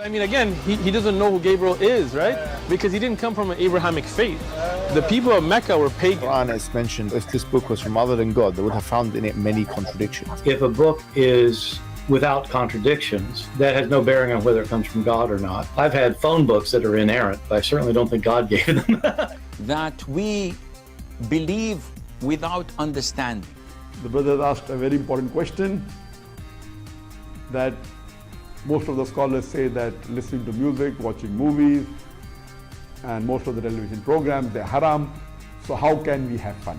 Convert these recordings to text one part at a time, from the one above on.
I mean, again, he doesn't know who Gabriel is, right? Because he didn't come from an Abrahamic faith. The people of Mecca were pagan. Quran has mentioned if this book was from other than God, they would have found in it many contradictions. If a book is without contradictions, that has no bearing on whether it comes from God or not. I've had phone books that are inerrant, but I certainly don't think God gave them. That we believe without understanding. The brother asked a very important question, that most of the scholars say that listening to music, watching movies, and most of the television programs, they're haram. So how can we have fun?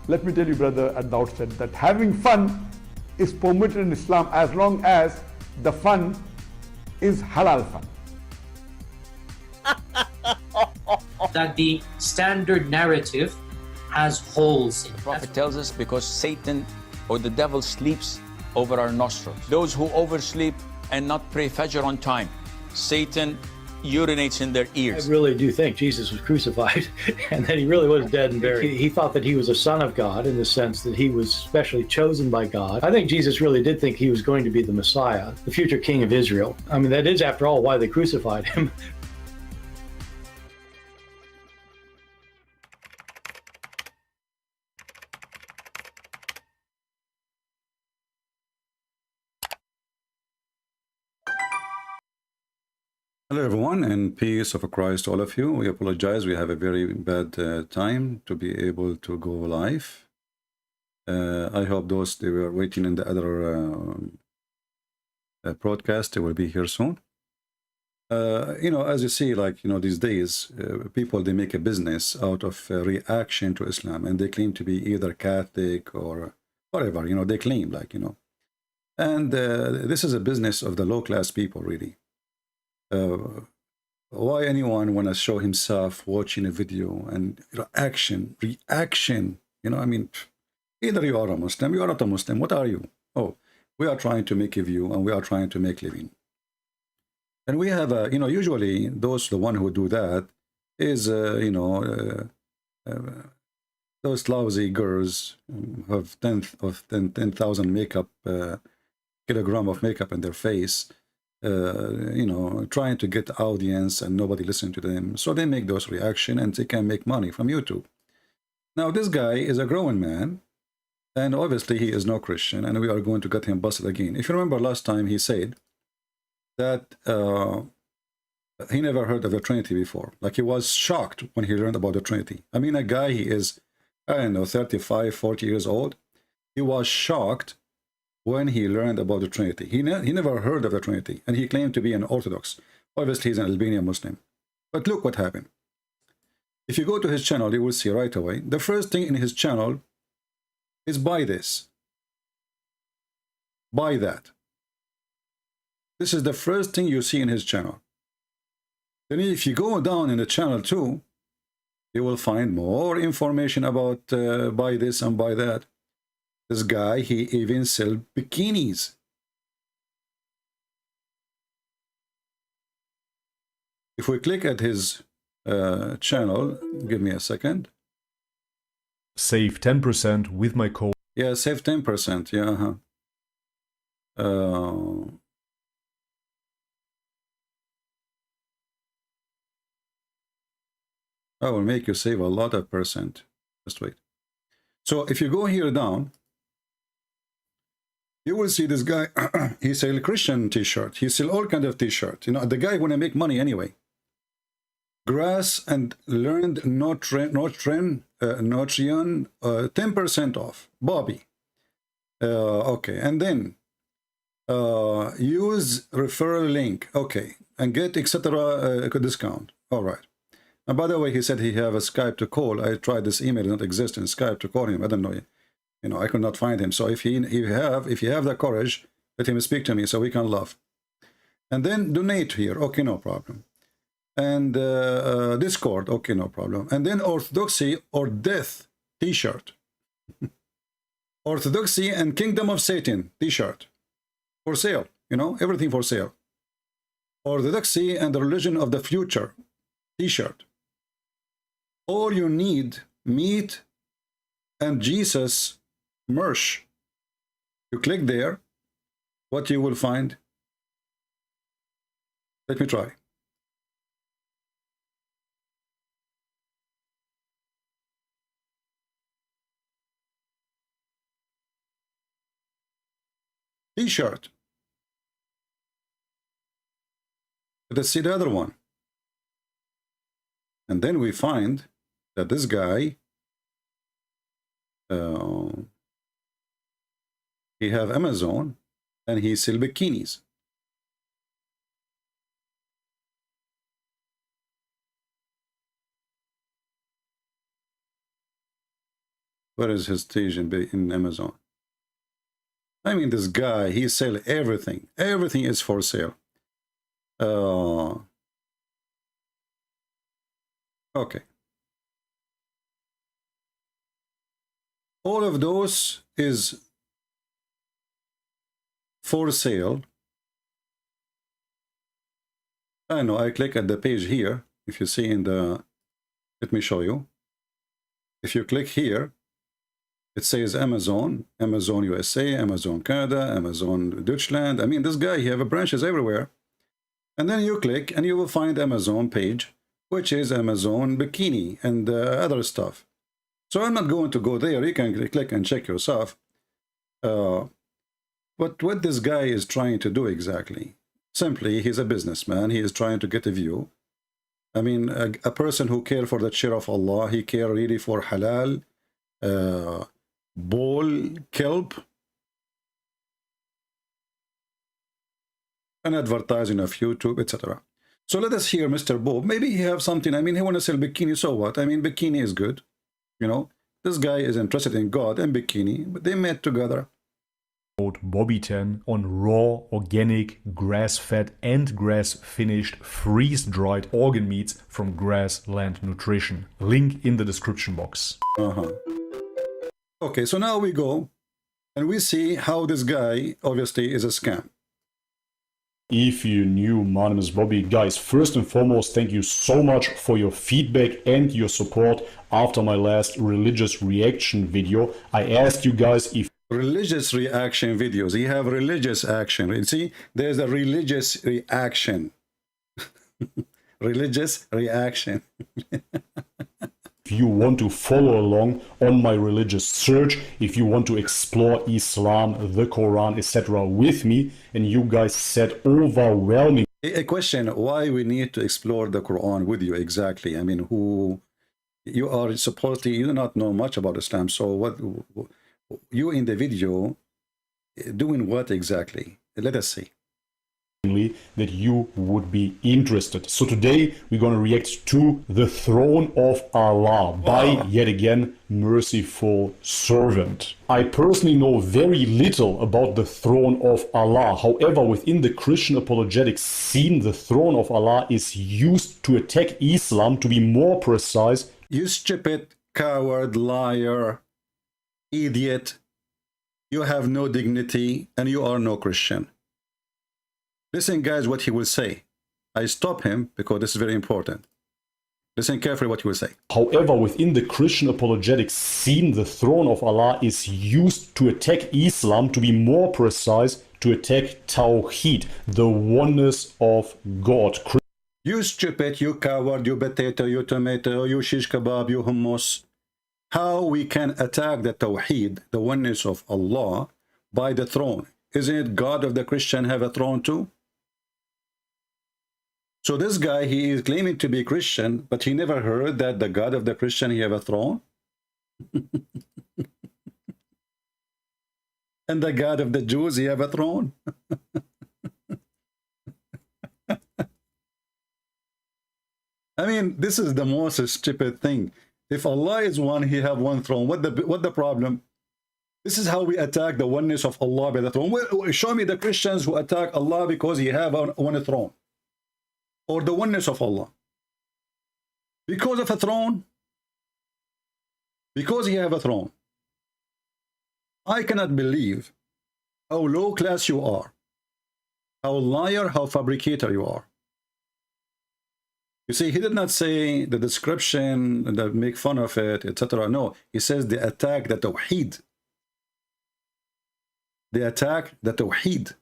Let me tell you, brother, at the outset, that having fun is permitted in Islam as long as the fun is halal fun. That the standard narrative has holes in it. The Prophet tells us because Satan or the devil sleeps over our nostrils. Those who oversleep and not pray Fajr on time, Satan urinates in their ears. I really do think Jesus was crucified and that he really was dead and buried. He thought that he was a son of God in the sense that he was specially chosen by God. I think Jesus really did think he was going to be the Messiah, the future king of Israel. I mean, that is, after all, why they crucified him. Hello everyone, and peace of Christ to all of you. We apologize, we have a very bad time to be able to go live. I hope those they were waiting in the other broadcast, they will be here soon. As you see, these days, people, they make a business out of reaction to Islam, and they claim to be either Catholic or whatever, they claim, and this is a business of the low-class people, really. Why anyone want to show himself watching a video and reaction, I mean, either you are a Muslim, you are not a Muslim, what are you? Oh, we are trying to make a view and we are trying to make living. And we have, usually the one who do that is, those lousy girls who have 10,000 makeup, kilogram of makeup in their face, trying to get audience and nobody listen to them. So they make those reaction and they can make money from YouTube. Now this guy is a grown man and obviously he is no Christian and we are going to get him busted again. If you remember last time he said that he never heard of the Trinity before. Like he was shocked when he learned about the Trinity. I mean, a guy, he is, I don't know, 35, 40 years old. He was shocked when he learned about the Trinity. He never heard of the Trinity, and he claimed to be an Orthodox. Obviously, he's an Albanian Muslim. But look what happened. If you go to his channel, you will see right away, the first thing in his channel is buy this. Buy that. This is the first thing you see in his channel. Then if you go down in the channel too, you will find more information about buy this and buy that. This guy, he even sells bikinis. If we click at his channel, give me a second. Save 10% with my code. Yeah, save 10%. Yeah. I will make you save a lot of percent. Just wait. So if you go here down, you will see this guy, he sell Christian t-shirt. He sell all kind of t-shirt. The guy want to make money anyway. Grass and learned Notrian, 10% off. Bobby. Okay, and then use referral link. Okay, and get etc. discount. All right. And by the way, he said he have a Skype to call. I tried this email, it does not exist in Skype to call him. I don't know. I could not find him. So if you have the courage, let him speak to me so we can laugh. And then donate here. Okay, no problem. And Discord. Okay, no problem. And then Orthodoxy or Death t-shirt. Orthodoxy and Kingdom of Satan t-shirt. For sale. Everything for sale. Orthodoxy and the Religion of the Future t-shirt. All you need, meat and Jesus merch. You click there, what you will find? Let me try. T-shirt. Let's see the other one. And then we find that this guy, he have Amazon and he sell bikinis. Where is his stage in Amazon? I mean, this guy, he sell everything. Everything is for sale. Okay. All of those is for sale. I know, I click at the page here. If you see in the, let me show you. If you click here, it says Amazon, Amazon USA, Amazon Canada, Amazon Deutschland. I mean, this guy, he have branches everywhere. And then you click and you will find Amazon page, which is Amazon bikini and other stuff. So I'm not going to go there. You can click and check yourself. But what this guy is trying to do exactly? Simply, he's a businessman. He is trying to get a view. I mean, a person who care for the chair of Allah, he care really for halal, bull, kelp, and advertising of YouTube, etc. So let us hear Mr. Bob. Maybe he have something. I mean, he want to sell bikini, so what? I mean, bikini is good. You know, this guy is interested in God and bikini, but they met together. Bobby10 on raw, organic, grass-fed and grass-finished, freeze-dried organ meats from Grassland Nutrition. Link in the description box. Okay, so now we go and we see how this guy obviously is a scam. If you knew, my name is Bobby. Guys, first and foremost, thank you so much for your feedback and your support after my last religious reaction video. I asked you guys if religious reaction videos, you have religious action. You see, there's a religious reaction. Religious reaction. if you want to follow along on my religious search, if you want to explore Islam, the Quran, etc. with me, and you guys said overwhelming. A question, why we need to explore the Quran with you exactly? I mean, who you are supposedly, you do not know much about Islam, so what you in the video doing what exactly? Let us see. That you would be interested. So today we're going to react to The Throne of Allah by, yet again, Merciful Servant. I personally know very little about the Throne of Allah. However, within the Christian apologetics scene, the Throne of Allah is used to attack Islam. To be more precise, you stupid, coward, liar, idiot, you have no dignity and you are no Christian. Listen, guys, what he will say. I stop him because this is very important. Listen carefully what he will say. However, within the Christian apologetics scene, the Throne of Allah is used to attack Islam. To be more precise, to attack Tawheed, the oneness of God. You stupid, you coward, you potato, you tomato, you shish kebab, you hummus. How we can attack the Tawheed, the oneness of Allah, by the throne? Isn't it God of the Christian have a throne too? So this guy, he is claiming to be Christian, but he never heard that the God of the Christian, he have a throne? And the God of the Jews, he have a throne? I mean, this is the most stupid thing. If Allah is one, he have one throne. What the problem? This is how we attack the oneness of Allah by the throne. Well, show me the Christians who attack Allah because he have one throne. Or the oneness of Allah. Because of a throne. Because he have a throne. I cannot believe how low class you are. How liar, how fabricator you are. You see, he did not say the description, that make fun of it, etc. No, he says they attack the Tawheed. They attack the Tawheed.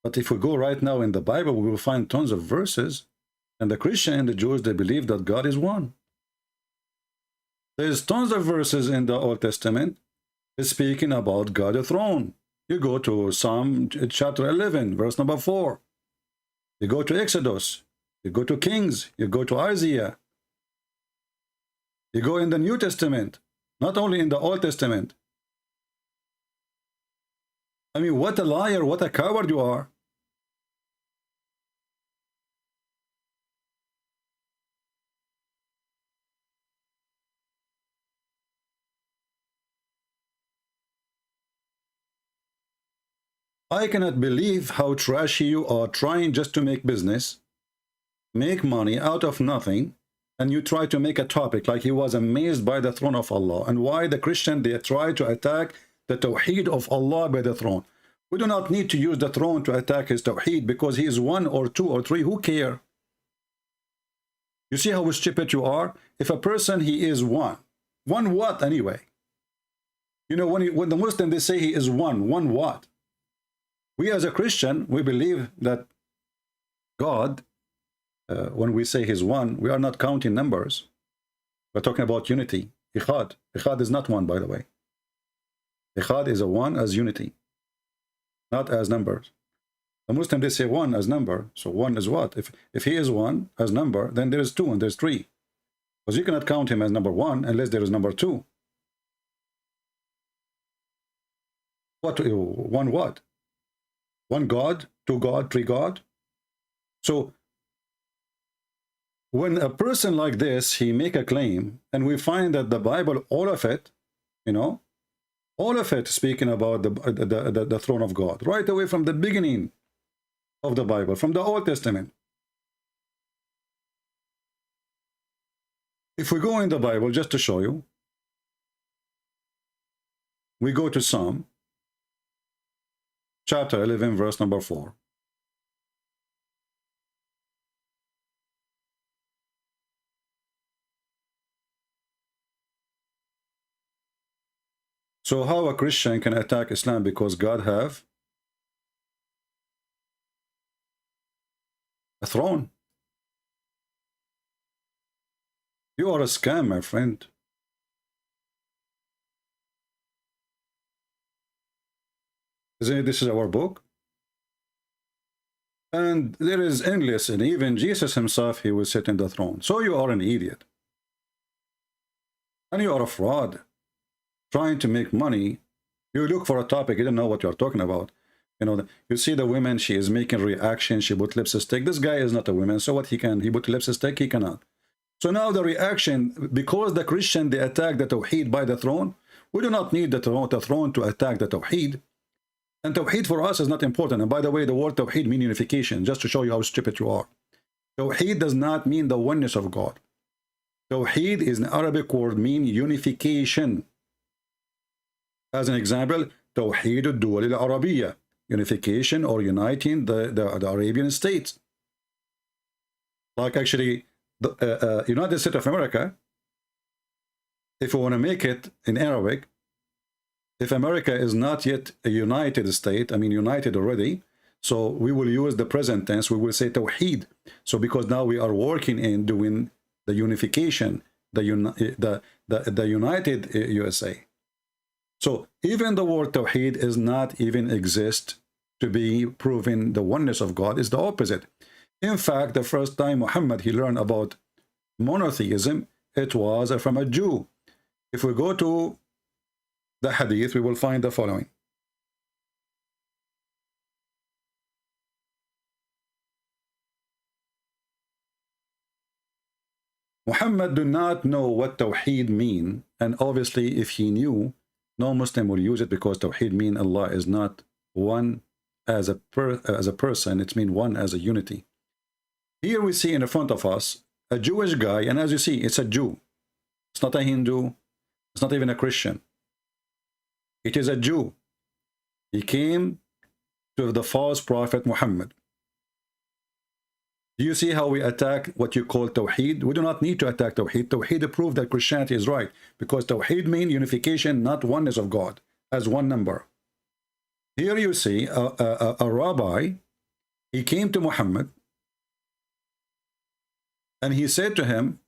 But if we go right now in the Bible, we will find tons of verses. And the Christian and the Jews, they believe that God is one. There's tons of verses in the Old Testament speaking about God the throne. You go to Psalm chapter 11, verse number 4. You go to Exodus. You go to Kings. You go to Isaiah. You go in the New Testament, not only in the Old Testament. I mean, what a liar, what a coward you are. I cannot believe how trashy you are, trying just to make business, make money out of nothing, and you try to make a topic like he was amazed by the throne of Allah, and why the Christian, they try to attack the Tawheed of Allah by the throne. We do not need to use the throne to attack his Tawheed, because he is one or two or three, who care? You see how stupid you are? If a person, he is one what anyway? You know, when the Muslim, they say he is one what? We as a Christian, we believe that God, when we say he's one, we are not counting numbers. We're talking about unity. Ikhad. Ikhad is not one, by the way. Ikhad is a one as unity, not as numbers. The Muslim, they say one as number. So one is what? If he is one as number, then there is two and there's three. Because you cannot count him as number one unless there is number two. One what? One God, two God, three God. So when a person like this, he make a claim, and we find that the Bible, all of it, you know, all of it speaking about the throne of God, right away from the beginning of the Bible, from the Old Testament. If we go in the Bible, just to show you, we go to Psalm chapter 11, verse number 4. So how a Christian can attack Islam because God have a throne? You are a scam, my friend. Isn't it? This is our book. And there is endless, and even Jesus himself, he will sit in the throne. So you are an idiot. And you are a fraud. Trying to make money. You look for a topic, you don't know what you're talking about. You know, you see the woman, she is making reaction, she put lipstick. This guy is not a woman, so what he can? He put lipstick, he cannot. So now the reaction, because the Christian, they attack the Tawheed by the throne, we do not need the throne to attack the Tawheed. And Tawheed for us is not important. And by the way, the word Tawheed means unification, just to show you how stupid you are. Tawheed does not mean the oneness of God. Tawheed is an Arabic word, mean unification. As an example, Tawheed al-Duwal al-Arabiya, unification or uniting the Arabian states. Like actually, the United States of America, if we want to make it in Arabic, if America is not yet a united state, I mean united already, so we will use the present tense, we will say Tawheed. So because now we are working in doing the unification, the united USA. So even the word Tawheed is not even exist to be proven the oneness of God, is the opposite. In fact, the first time Muhammad, he learned about monotheism, it was from a Jew. If we go to the hadith, we will find the following. Muhammad do not know what Tawheed mean, and obviously if he knew, no Muslim will use it, because Tawheed mean Allah is not one as a person, it means one as a unity. Here we see in front of us a Jewish guy, and as you see, it's a Jew. It's not a Hindu, it's not even a Christian. It is a Jew. He came to the false prophet Muhammad. Do you see how we attack what you call Tawheed? We do not need to attack Tawheed. Tawheed proved that Christianity is right, because Tawheed means unification, not oneness of God, as one number. Here you see a rabbi, He came to Muhammad and he said to him,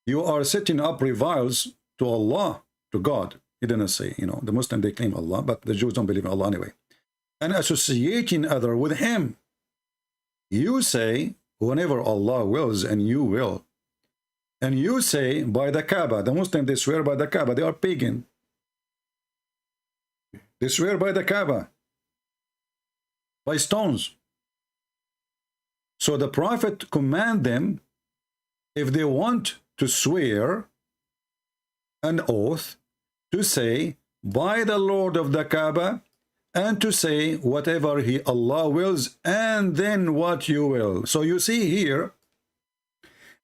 you are setting up rivals to Allah, to God. He didn't say, you know, the Muslims, they claim Allah, but the Jews don't believe in Allah anyway. And associating other with him. You say, whenever Allah wills, and you will. And you say, by the Kaaba. The Muslims, they swear by the Kaaba. They are pagan. They swear by the Kaaba. By stones. So the Prophet command them, if they want to swear an oath, to say, by the Lord of the Kaaba, and to say whatever Allah wills, and then what you will. So you see here,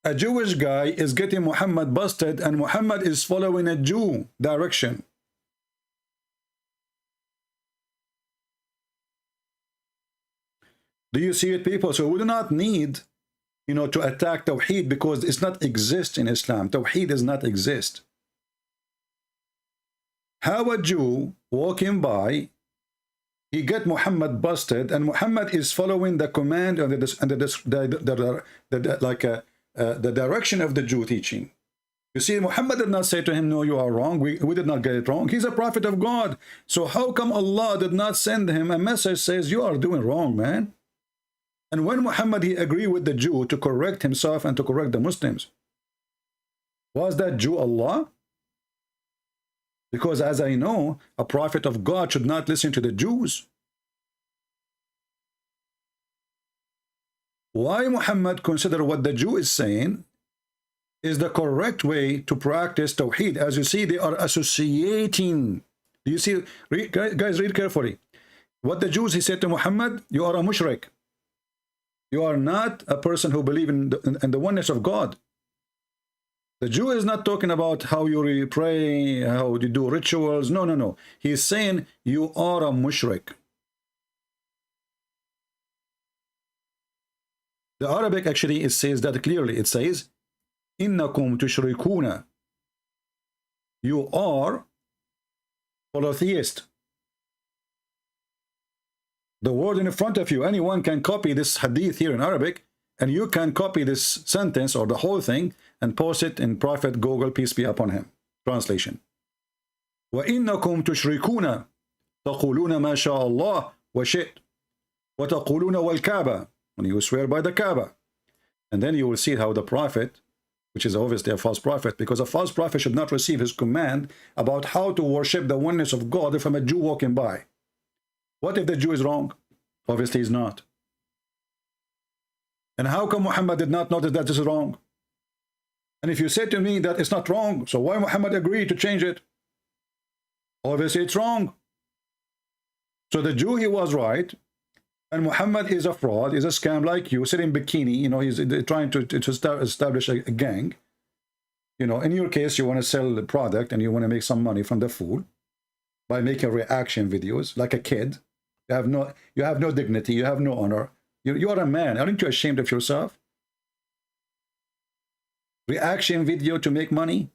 a Jewish guy is getting Muhammad busted, and Muhammad is following a Jew direction. Do you see it, people? So we do not need, you know, to attack Tawheed, because it's not exist in Islam. Tawheed does not exist. How a Jew walking by, he get Muhammad busted, and Muhammad is following the command and the direction of the Jew teaching. You see, Muhammad did not say to him, no, you are wrong. We did not get it wrong. He's a prophet of God. So how come Allah did not send him a message says, you are doing wrong, man? And when Muhammad, he agreed with the Jew to correct himself and to correct the Muslims, was that Jew Allah? Because as I know, a prophet of God should not listen to the Jews. Why Muhammad consider what the Jew is saying is the correct way to practice Tawheed? As you see, they are associating. Do you see? Guys, read carefully. What the Jews, he said to Muhammad, you are a mushrik. You are not a person who believes in the oneness of God. The Jew is not talking about how you pray, how you do rituals. No, no, no. He is saying you are a mushrik. The Arabic actually, it says that clearly. It says, Innakum tushrikuna. You are polytheist. The word in front of you, anyone can copy this hadith here in Arabic, and you can copy this sentence or the whole thing and post it in Prophet Google, peace be upon him. Translation. وَإِنَّكُمْ تُشْرِكُونَ تَقُولُونَ مَا شَاءَ اللَّهُ وَشِئْتُ وَتَقُولُونَ وَالْكَعْبَةِ. When you swear by the Kaaba. And then you will see how the prophet, which is obviously a false prophet, because a false prophet should not receive his command about how to worship the oneness of God from a Jew walking by. What if the Jew is wrong? Obviously he's not. And how come Muhammad did not notice that this is wrong? And if you say to me that it's not wrong, so why Muhammad agreed to change it? Obviously it's wrong. So the Jew, he was right, and Muhammad is a fraud, is a scam like you, sitting in bikini, you know, he's trying to establish a gang. You know, in your case, you want to sell the product and you want to make some money from the food by making reaction videos like a kid. You have no dignity, you have no honor. You are a man. Aren't you ashamed of yourself? Reaction video to make money?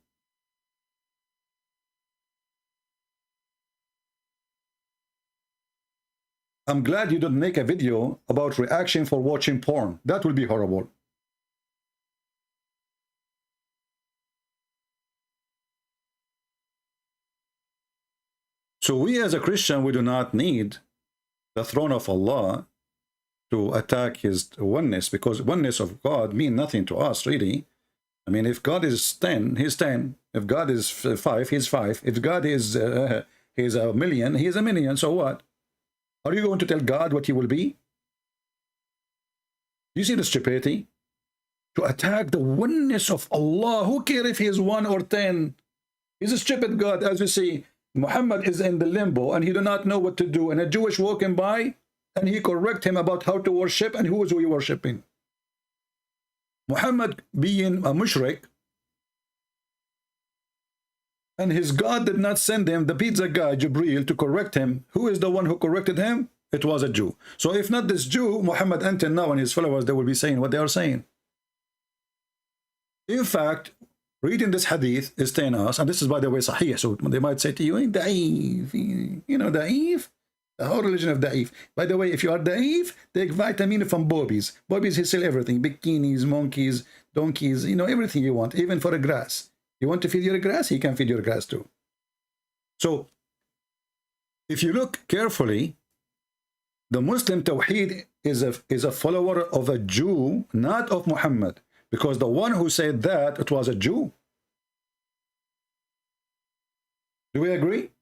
I'm glad you didn't make a video about reaction for watching porn. That would be horrible. So we as a Christian, we do not need the throne of Allah to attack his oneness, because oneness of God mean nothing to us, really. I mean, if God is 10, he's 10. If God is 5, he's 5. If God is he's a million, he's a million. So what? Are you going to tell God what he will be? You see the stupidity? To attack the oneness of Allah. Who cares if he is 1 or 10? He's a stupid God. As you see, Muhammad is in the limbo and he do not know what to do. And a Jewish walking by, and he correct him about how to worship and who is he worshiping. Muhammad being a mushrik, and his God did not send him, the pizza guy, Jibreel, to correct him. Who is the one who corrected him? It was a Jew. So if not this Jew, Muhammad until now and his followers, they will be saying what they are saying. In fact, reading this hadith is telling us, and this is by the way Sahih, so they might say to you, da'if, you know, da'if. The whole religion of Da'if. By the way, if you are Da'if, take vitamin from Bobby's. Bobby's, he sell everything. Bikinis, monkeys, donkeys, you know, everything you want, even for a grass. You want to feed your grass, he can feed your grass too. So, if you look carefully, the Muslim Tawheed is a follower of a Jew, not of Muhammad. Because the one who said that, it was a Jew. Do we agree?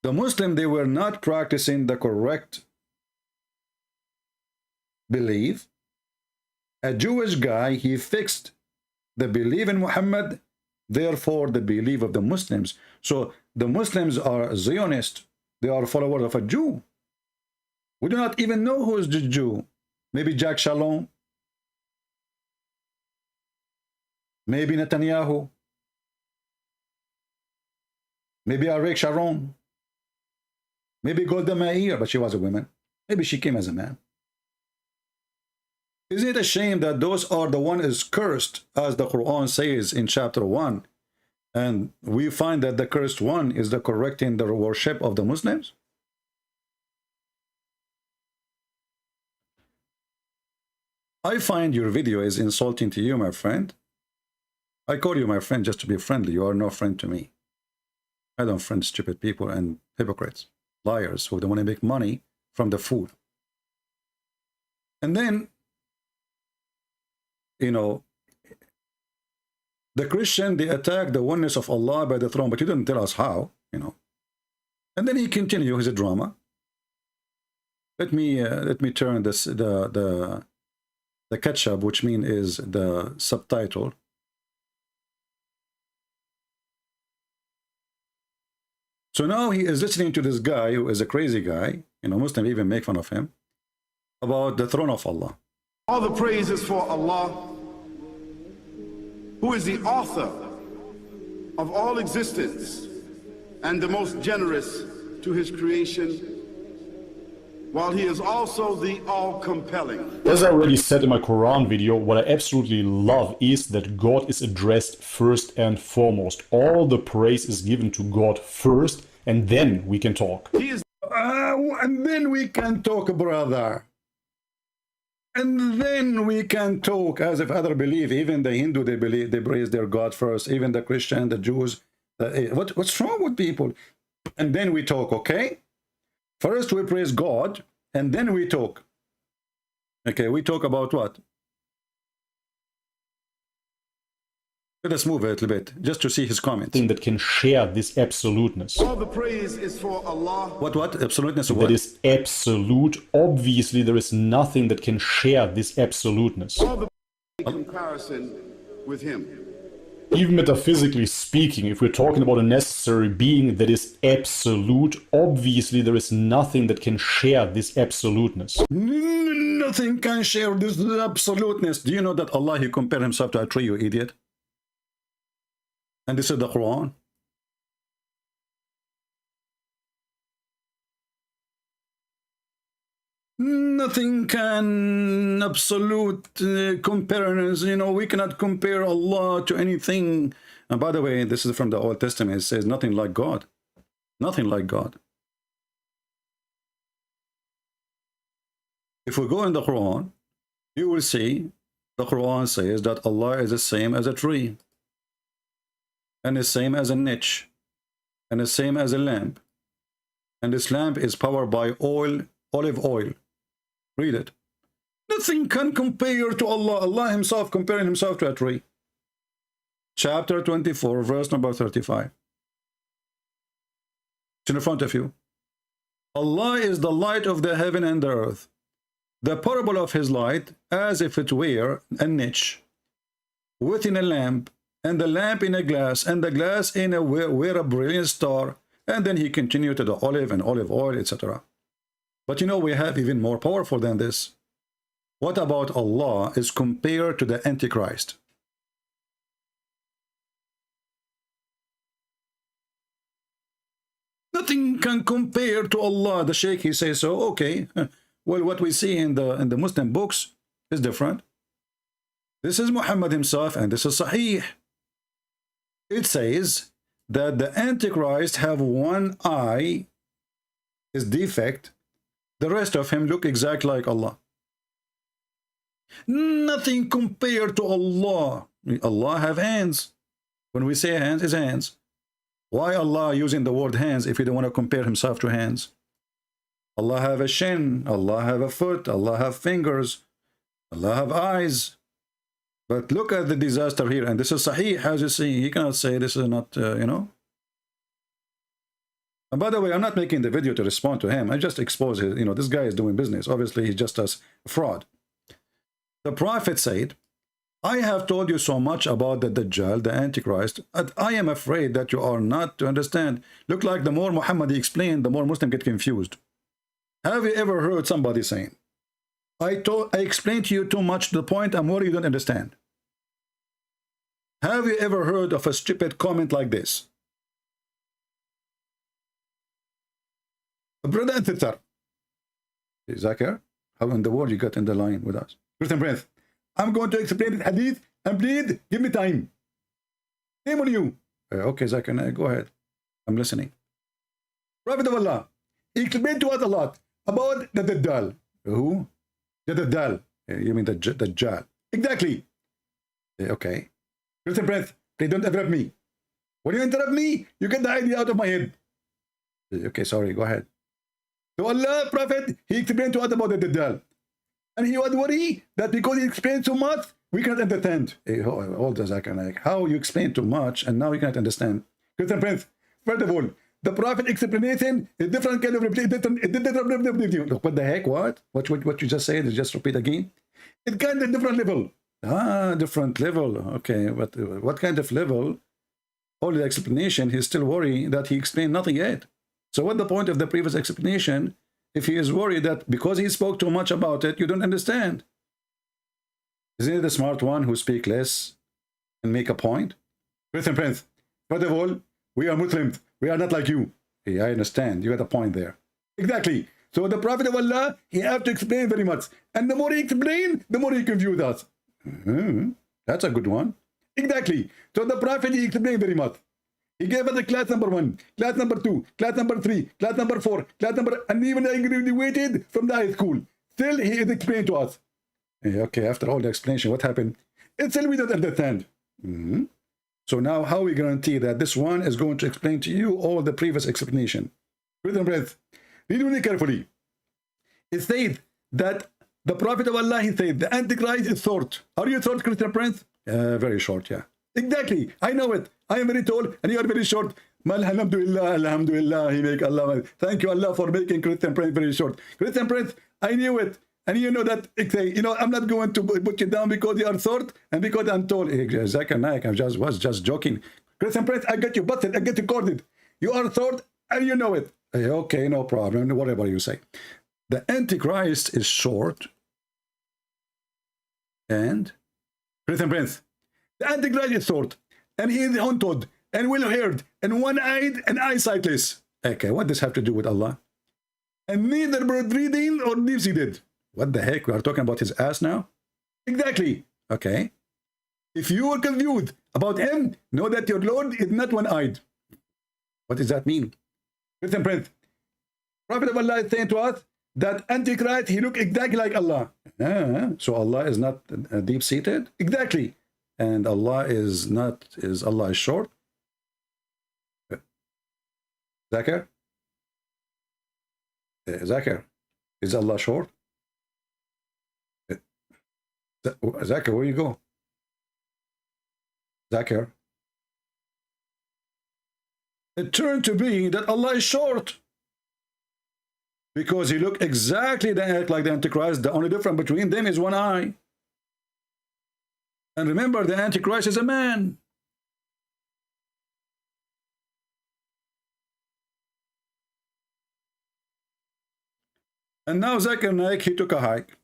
The Muslim, they were not practicing the correct belief. A Jewish guy, he fixed the belief in Muhammad, therefore the belief of the Muslims. So the Muslims are Zionist. They are followers of a Jew. We do not even know who is the Jew. Maybe Jack Shalom. Maybe Netanyahu. Maybe Ariel Sharon. Maybe Golda Meir, but she was a woman. Maybe she came as a man. Isn't it a shame that those are the one is cursed, as the Quran says in chapter 1, and we find that the cursed one is the correcting the worship of the Muslims? I find your video is insulting to you, my friend. I call you my friend just to be friendly. You are no friend to me. I don't friend stupid people and hypocrites, liars who don't want to make money from the food. And then, you know, the Christian, they attack the oneness of Allah by the throne, but you didn't tell us how, you know. And then he continues his drama. Let me turn this the ketchup, which mean is the subtitle. So now he is listening to this guy who is a crazy guy, you know, Muslims even make fun of him, about the throne of Allah. All the praise is for Allah, who is the author of all existence and the most generous to his creation, while he is also the all-compelling. As I already said in my Quran video, what I absolutely love is that God is addressed first and foremost. All the praise is given to God first, and then we can talk. He is and then we can talk, brother. And then we can talk, as if others believe. Even the Hindu, they believe, they praise their God first. Even the Christian, the Jews. What's wrong with people? And then we talk, okay? First we praise God, and then we talk. Okay, we talk about what? Let us move a little bit, just to see his comments. Thing that can share this absoluteness. all the praise is for Allah. What? Absoluteness of what? That is absolute. Obviously, there is nothing that can share this absoluteness. All the comparison with him. Even metaphysically speaking, if we're talking about a necessary being that is absolute, obviously there is nothing that can share this absoluteness. Nothing can share this absoluteness. Do you know that Allah, he compared himself to a tree, you idiot? And this is the Quran. Nothing can absolute comparisons. You know, we cannot compare Allah to anything. And by the way, this is from the Old Testament. It says nothing like God. Nothing like God. If we go in the Quran, you will see the Quran says that Allah is the same as a tree, and the same as a niche, and the same as a lamp. And this lamp is powered by oil, olive oil. Read it. Nothing can compare to Allah. Allah himself comparing himself to a tree. Chapter 24, verse number 35. It's in front of you. Allah is the light of the heaven and the earth. The parable of his light, as if it were a niche within a lamp, and the lamp in a glass, and the glass in a were a brilliant star. And then he continued to the olive and olive oil, etc. But you know, we have even more powerful than this. What about Allah is compared to the Antichrist? Nothing can compare to Allah. The Sheikh, he says so. Okay, well, what we see in the Muslim books is different. This is Muhammad himself, and this is Sahih. It says that the Antichrist have one eye, is defect, the rest of him look exactly like Allah. Nothing compared to Allah. Allah have hands. When we say hands, is hands. Why Allah using the word hands if he don't want to compare himself to hands? Allah have a shin, Allah have a foot, Allah have fingers, Allah have eyes. But look at the disaster here, and this is Sahih, as you see. He cannot say this is not, you know. And by the way, I'm not making the video to respond to him. I just expose his, you know, this guy is doing business. Obviously, he's just a fraud. The Prophet said, I have told you so much about the Dajjal, the Antichrist, and I am afraid that you are not to understand. Look like the more Muhammad explained, the more Muslims get confused. Have you ever heard somebody saying, I explained to you too much to the point I'm worried you don't understand? Have you ever heard of a stupid comment like this? Brother and sister, Zakir, how in the world you got in the line with us? Christian Prince, I'm going to explain the hadith, and please give me time. Shame on you. Okay, Zakir, go ahead. I'm listening. Prophet of Allah, he explained to us a lot about the Dajjal. Who? The Dajjal. You mean the Dajjal. Exactly. Okay. Christian Prince, please don't interrupt me. When you interrupt me, you get the idea out of my head. Okay, sorry, go ahead. So Allah, Prophet, he explained to us about the Dajjal. And he was worried that because he explained so much, we cannot understand. All the Zakir, how you explain too much and now we cannot understand. Christian Prince, first of all, the Prophet explanation is different kind of different. What the heck? What you just said? Just repeat again. It's kind of different level. Ah, different level. Okay, but what kind of level? All the explanation, he's still worried that he explained nothing yet. So what's the point of the previous explanation if he is worried that because he spoke too much about it, you don't understand? Isn't he the smart one who speak less and make a point? Christian Prince, first of all, we are Muslims. We are not like you. Hey, I understand. You got a point there. Exactly. So the Prophet of Allah, he have to explain very much. And the more he explain, the more he confuse us. That's a good one. Exactly. So the Prophet, he explained very much. He gave us the class number 1, class number 2, class number 3, class number 4, class number... And even I graduated from the high school. Still, he is explained to us. Hey, okay, after all the explanation, what happened? It's still we don't understand. So now, how we guarantee that this one is going to explain to you all the previous explanation? Christian Prince, read really carefully. It says that the Prophet of Allah, he said, the Antichrist is short. Are you short, Christian Prince? Very short, yeah. Exactly. I know it. I am very tall and you are very short. Alhamdulillah, alhamdulillah. He make Allah. Thank you, Allah, for making Christian Prince very short. Christian Prince, I knew it. And you know that, you know, I'm not going to put you down because you are short and because I'm tall. Zakir Naik, I was just joking. Christian Prince, I get you busted, I get you corded. You are short and you know it. Okay, no problem, whatever you say. The Antichrist is short. And Christian Prince, the Antichrist is short. And he is hunted and well-haired and one-eyed and eyesightless. Okay, what does this have to do with Allah? And neither breathing or deep-seated. What the heck? We are talking about his ass now? Exactly. Okay. If you are confused about him, know that your Lord is not one-eyed. What does that mean? Christian Prince, Prophet of Allah is saying to us that Antichrist, he look exactly like Allah. So Allah is not deep-seated? Exactly. And Allah is not, Allah is short? Zakir? Zakir, is Allah short? Zakir, where you go? Zakir. It turned to be that Allah is short. Because he look exactly like the Antichrist. The only difference between them is one eye. And remember, the Antichrist is a man. And now Zakir Naik, he took a hike.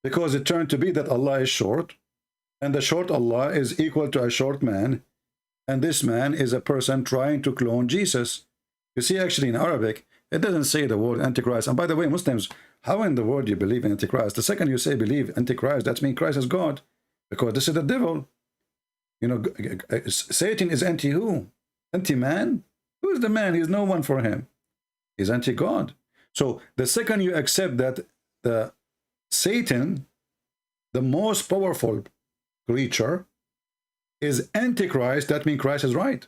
Because it turned to be that Allah is short. And the short Allah is equal to a short man. And this man is a person trying to clone Jesus. You see, actually in Arabic, it doesn't say the word Antichrist. And by the way, Muslims, how in the world do you believe in Antichrist? The second you say believe Antichrist, that means Christ is God. Because this is the devil. You know, Satan is anti who? Anti-man? Who's the man? He's no one for him. He's anti-God. So the second you accept that the Satan, the most powerful creature, is Antichrist, that means Christ is right.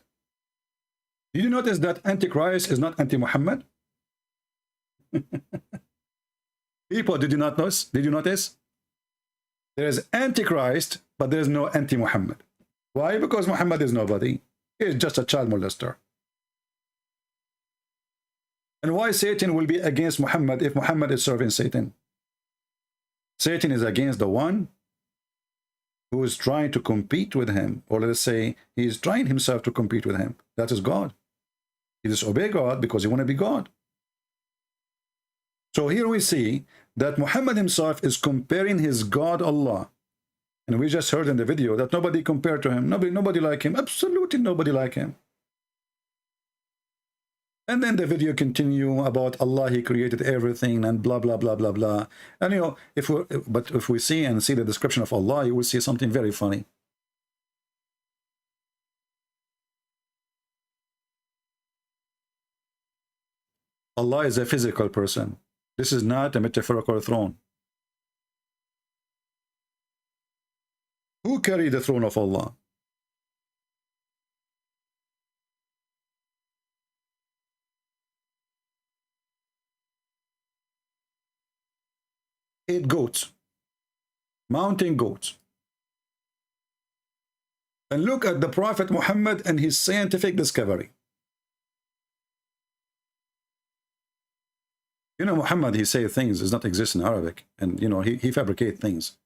Did you notice that Antichrist is not anti-Muhammad? People, did you not notice? Did you notice? There is Antichrist, but there is no anti-Muhammad. Why? Because Muhammad is nobody. He is just a child molester. And why Satan will be against Muhammad if Muhammad is serving Satan? Satan is against the one who is trying to compete with him, or let us say he is trying himself to compete with him. That is God. He disobey God because he want to be God. So here we see that Muhammad himself is comparing his God Allah. And we just heard in the video that nobody compared to him. Nobody like him. Absolutely nobody like him. And then the video continue about Allah, he created everything and blah, blah, blah, blah, blah. And you know, if we see the description of Allah, you will see something very funny. Allah is a physical person. This is not a metaphorical throne. Who carried the throne of Allah? Eight goats, mountain goats. And look at the Prophet Muhammad and his scientific discovery. You know, Muhammad, he say things does not exist in Arabic, and you know, he fabricate things.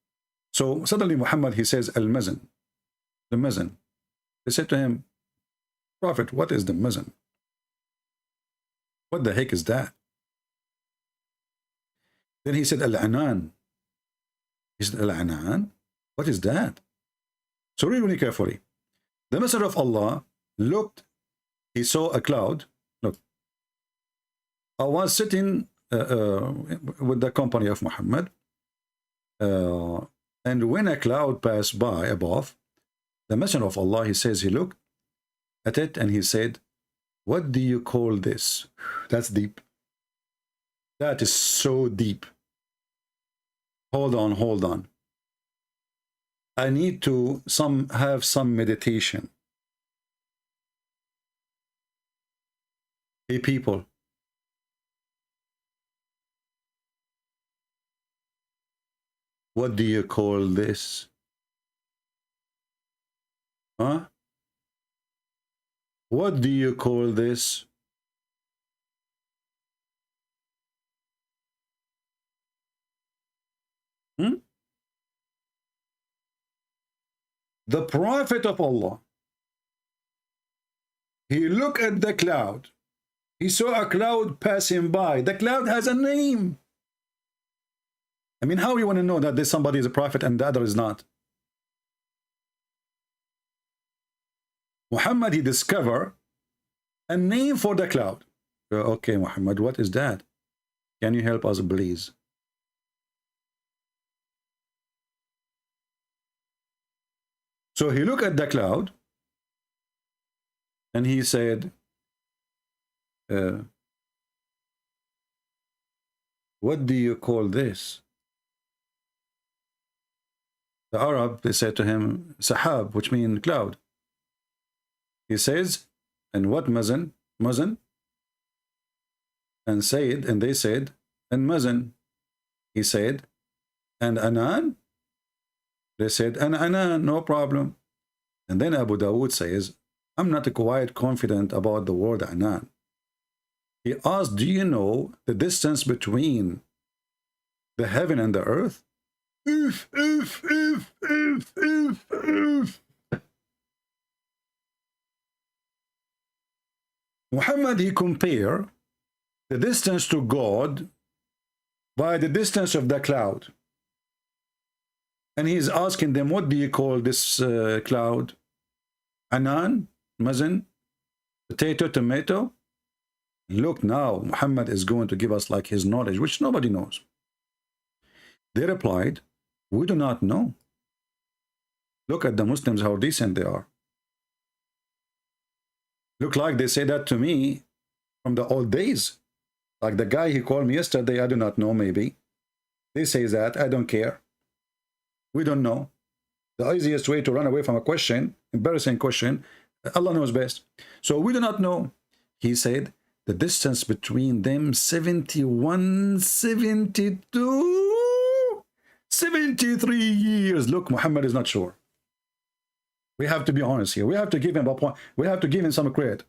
So suddenly Muhammad, he says al-mazan, the mazan. They said to him, Prophet, what is the mazan? What the heck is that? Then he said al-anan. He said al-anan? What is that? So read really carefully. The Messenger of Allah looked, he saw a cloud. Look, I was sitting with the company of Muhammad, and when a cloud passed by above, the Messenger of Allah, he says, he looked at it and he said, what do you call this? That's deep. That is so deep. Hold on, hold on. I need to have some meditation. Hey people, what do you call this? Huh? What do you call this? The Prophet of Allah, he looked at the cloud. He saw a cloud passing by. The cloud has a name. I mean, how you want to know that this somebody is a prophet and the other is not? Muhammad, he discovered a name for the cloud. Okay, Muhammad, what is that? Can you help us, please? So he looked at the cloud and he said, what do you call this? The Arab, they said to him, Sahab, which means cloud. He says, and what mazan? Mazan? And said, and they said, and mazan. He said, and anan? They said, and anan, no problem. And then Abu Dawood says, I'm not quite confident about the word anan. He asked, do you know the distance between the heaven and the earth? If. Muhammad, he compared the distance to God by the distance of the cloud. And he's asking them, what do you call this cloud? Anan? Mazan? Potato? Tomato? Look now, Muhammad is going to give us like his knowledge, which nobody knows. They replied, we do not know. Look at the Muslims, how decent they are. Look like they say that to me from the old days. Like the guy he called me yesterday, I do not know, maybe. They say that, I don't care. We don't know. The easiest way to run away from a question, embarrassing question, Allah knows best. So we do not know. He said, the distance between them, 71, 72, 73 years. Look, Muhammad is not sure. We have to be honest here. We have to give him a point. We have to give him some credit.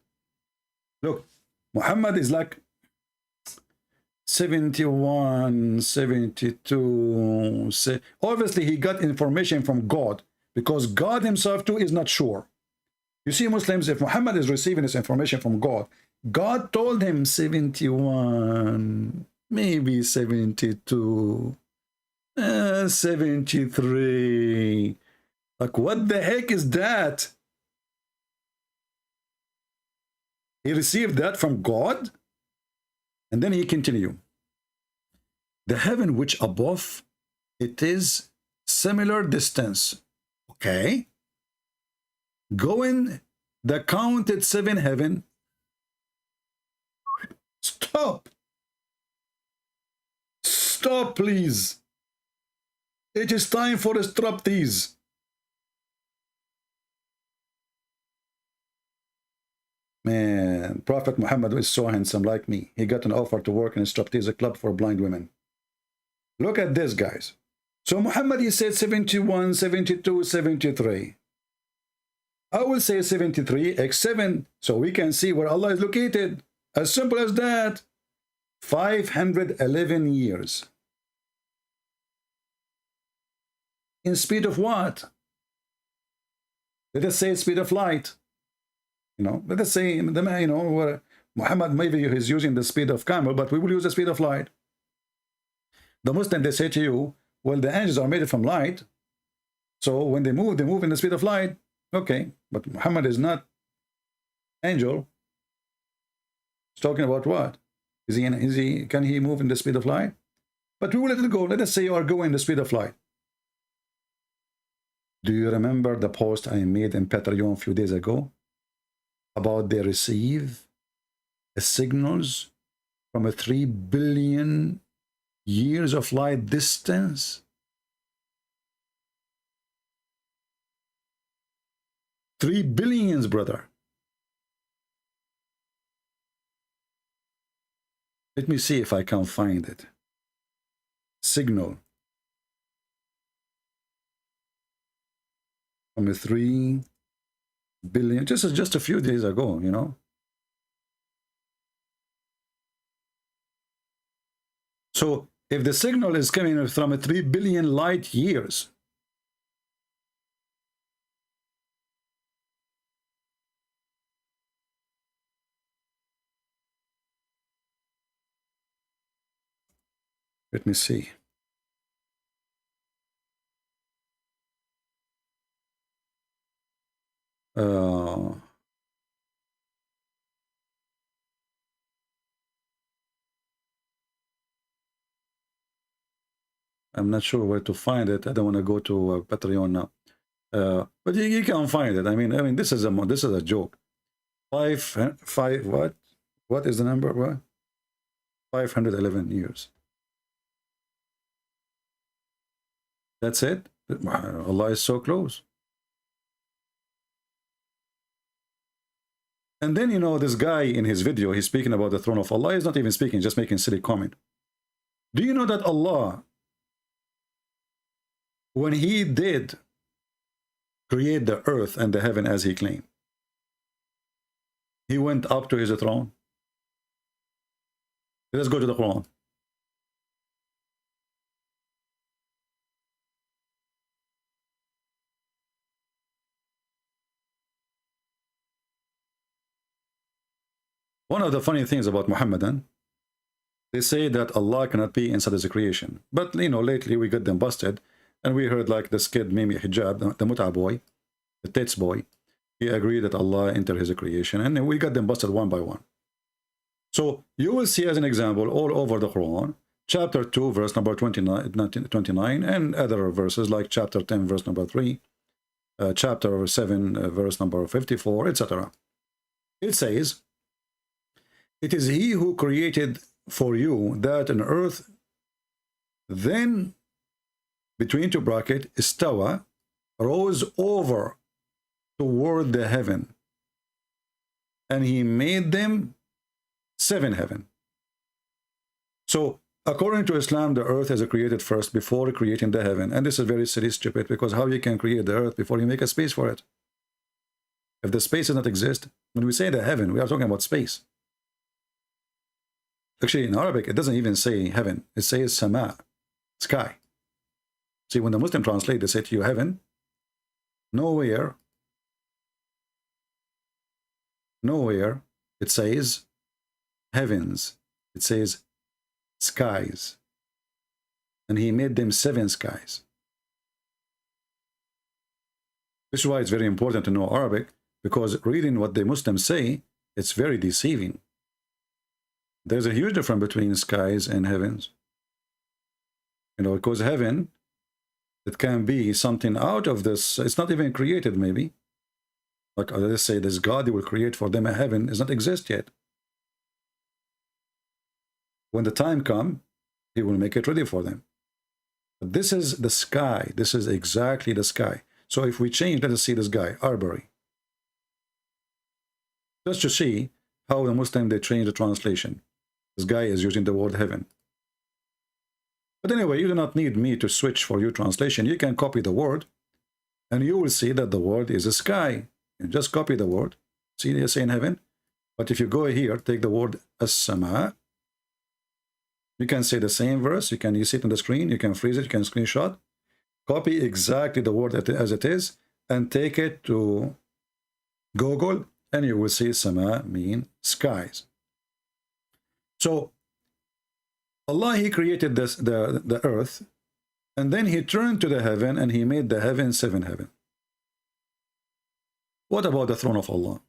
Look, Muhammad is like 71, 72. Obviously, he got information from God, because God himself too is not sure. You see, Muslims, if Muhammad is receiving this information from God, God told him 71, maybe 72, 73. Like, what the heck is that? He received that from God, and then he continued. The heaven which above, it is similar distance. Okay. Going the counted 7 heaven. Stop. Stop, please. It is time for a striptease. Man, Prophet Muhammad is so handsome like me. He got an offer to work in a striptease club for blind women. Look at this, guys. So Muhammad, he said 71, 72, 73. I will say 73, x7, so we can see where Allah is located. As simple as that. 511 years. In speed of what? Let us say speed of light. You know, let us say, you know, Muhammad maybe is using the speed of camel, but we will use the speed of light. The Muslim, they say to you, well, the angels are made from light, so when they move in the speed of light. Okay, but Muhammad is not angel. He's talking about what? Can he move in the speed of light? But we will let it go. Let us say you are going the speed of light. Do you remember the post I made in Patreon a few days ago about they receive signals from a 3 billion years of light distance? 3 billions, brother. Let me see if I can find it. Signal from a 3 billion. This is just a few days ago, you know. So if the signal is coming from a 3 billion light years, let me see. I'm not sure where to find it. I don't want to go to Patreon now. But you can find it. I mean, this is a joke. Five. What? What is the number? What? 511 years. That's it. Allah is so close. And then, you know, this guy in his video, he's speaking about the throne of Allah. He's not even speaking, just making silly comment. Do you know that Allah, when he did create the earth and the heaven as he claimed, he went up to his throne? Let's go to the Quran. One of the funny things about Muhammadan, they say that Allah cannot be inside his creation. But, you know, lately we got them busted. And we heard like this kid, Mimi Hijab, the Muta boy, the Tets boy. He agreed that Allah entered his creation. And we got them busted one by one. So you will see as an example all over the Quran, chapter 2, verse number 29, and other verses like chapter 10, verse number 3, chapter 7, verse number 54, etc. It says, it is he who created for you that on earth, then between two brackets, istawa, rose over toward the heaven, and he made them 7 heaven. So according to Islam, the earth is created first before creating the heaven. And this is very silly, stupid, because how you can create the earth before you make a space for it? If the space does not exist, when we say the heaven, we are talking about space. Actually, in Arabic, it doesn't even say heaven. It says sama, sky. See, when the Muslim translate, they say to you heaven. Nowhere it says heavens. It says skies. And he made them 7 skies. This is why it's very important to know Arabic, because reading what the Muslims say, it's very deceiving. There's a huge difference between skies and heavens. You know, because heaven, it can be something out of this. It's not even created, maybe. Like, let's say this God, he will create for them a heaven, does not exist yet. When the time comes, he will make it ready for them. But this is the sky. This is exactly the sky. So if we change, let us see this guy, Arbery. Just to see how the Muslim, they change the translation. This guy is using the word heaven. But anyway, you do not need me to switch for your translation. You can copy the word, and you will see that the word is a sky. You just copy the word. See, they say in heaven. But if you go here, take the word as-sama. You can say the same verse. You see it on the screen. You can freeze it. You can screenshot. Copy exactly the word as it is, and take it to Google, and you will see sama mean skies. So Allah, he created the earth, and then he turned to the heaven, and he made the heaven 7 heaven. What about the throne of Allah?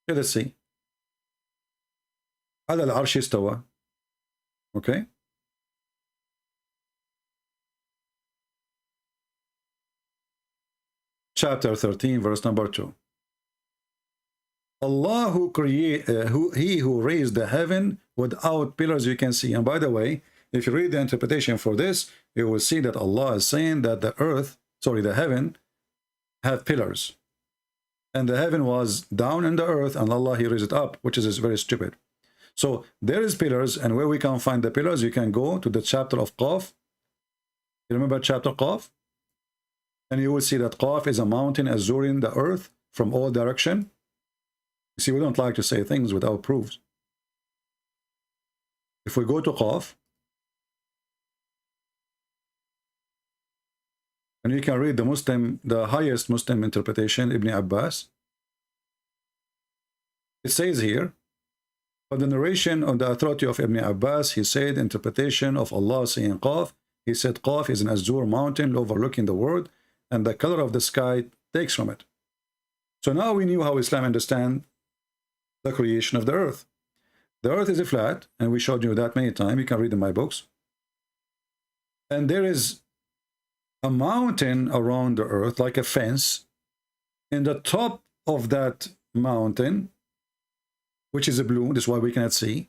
Let us see. على العرش استوى. Okay. Chapter 13, verse number 2. Allah he who raised the heaven without pillars, you can see. And by the way, if you read the interpretation for this, you will see that Allah is saying that the heaven had pillars. And the heaven was down in the earth, and Allah, he raised it up, which is very stupid. So there is pillars, and where we can find the pillars, you can go to the chapter of Qaf. You remember chapter Qaf? And you will see that Qaf is a mountain azzuring the earth from all direction. You see, we don't like to say things without proofs. If we go to Qaf, and you can read the highest Muslim interpretation, Ibn Abbas. It says here, for the narration on the authority of Ibn Abbas, he said, interpretation of Allah saying Qaf, he said Qaf is an azure mountain overlooking the world, and the color of the sky takes from it. So now we knew how Islam understands the creation of the earth. The earth is flat, and we showed you that many times. You can read in my books. And there is a mountain around the earth, like a fence. In the top of that mountain, which is a blue, this is why we cannot see,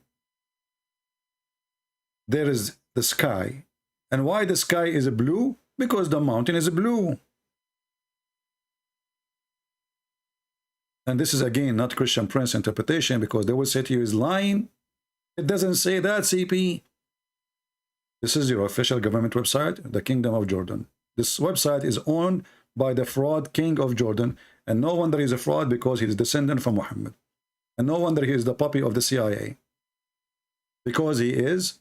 there is the sky. And why the sky is a blue? Because the mountain is a blue. And this is again not Christian Prince interpretation, because they will say to you is lying. It doesn't say that, CP. This is your official government website, the Kingdom of Jordan. This website is owned by the fraud king of Jordan, and no wonder he's a fraud, because he is descendant from Muhammad. And no wonder he is the puppy of the CIA, because he is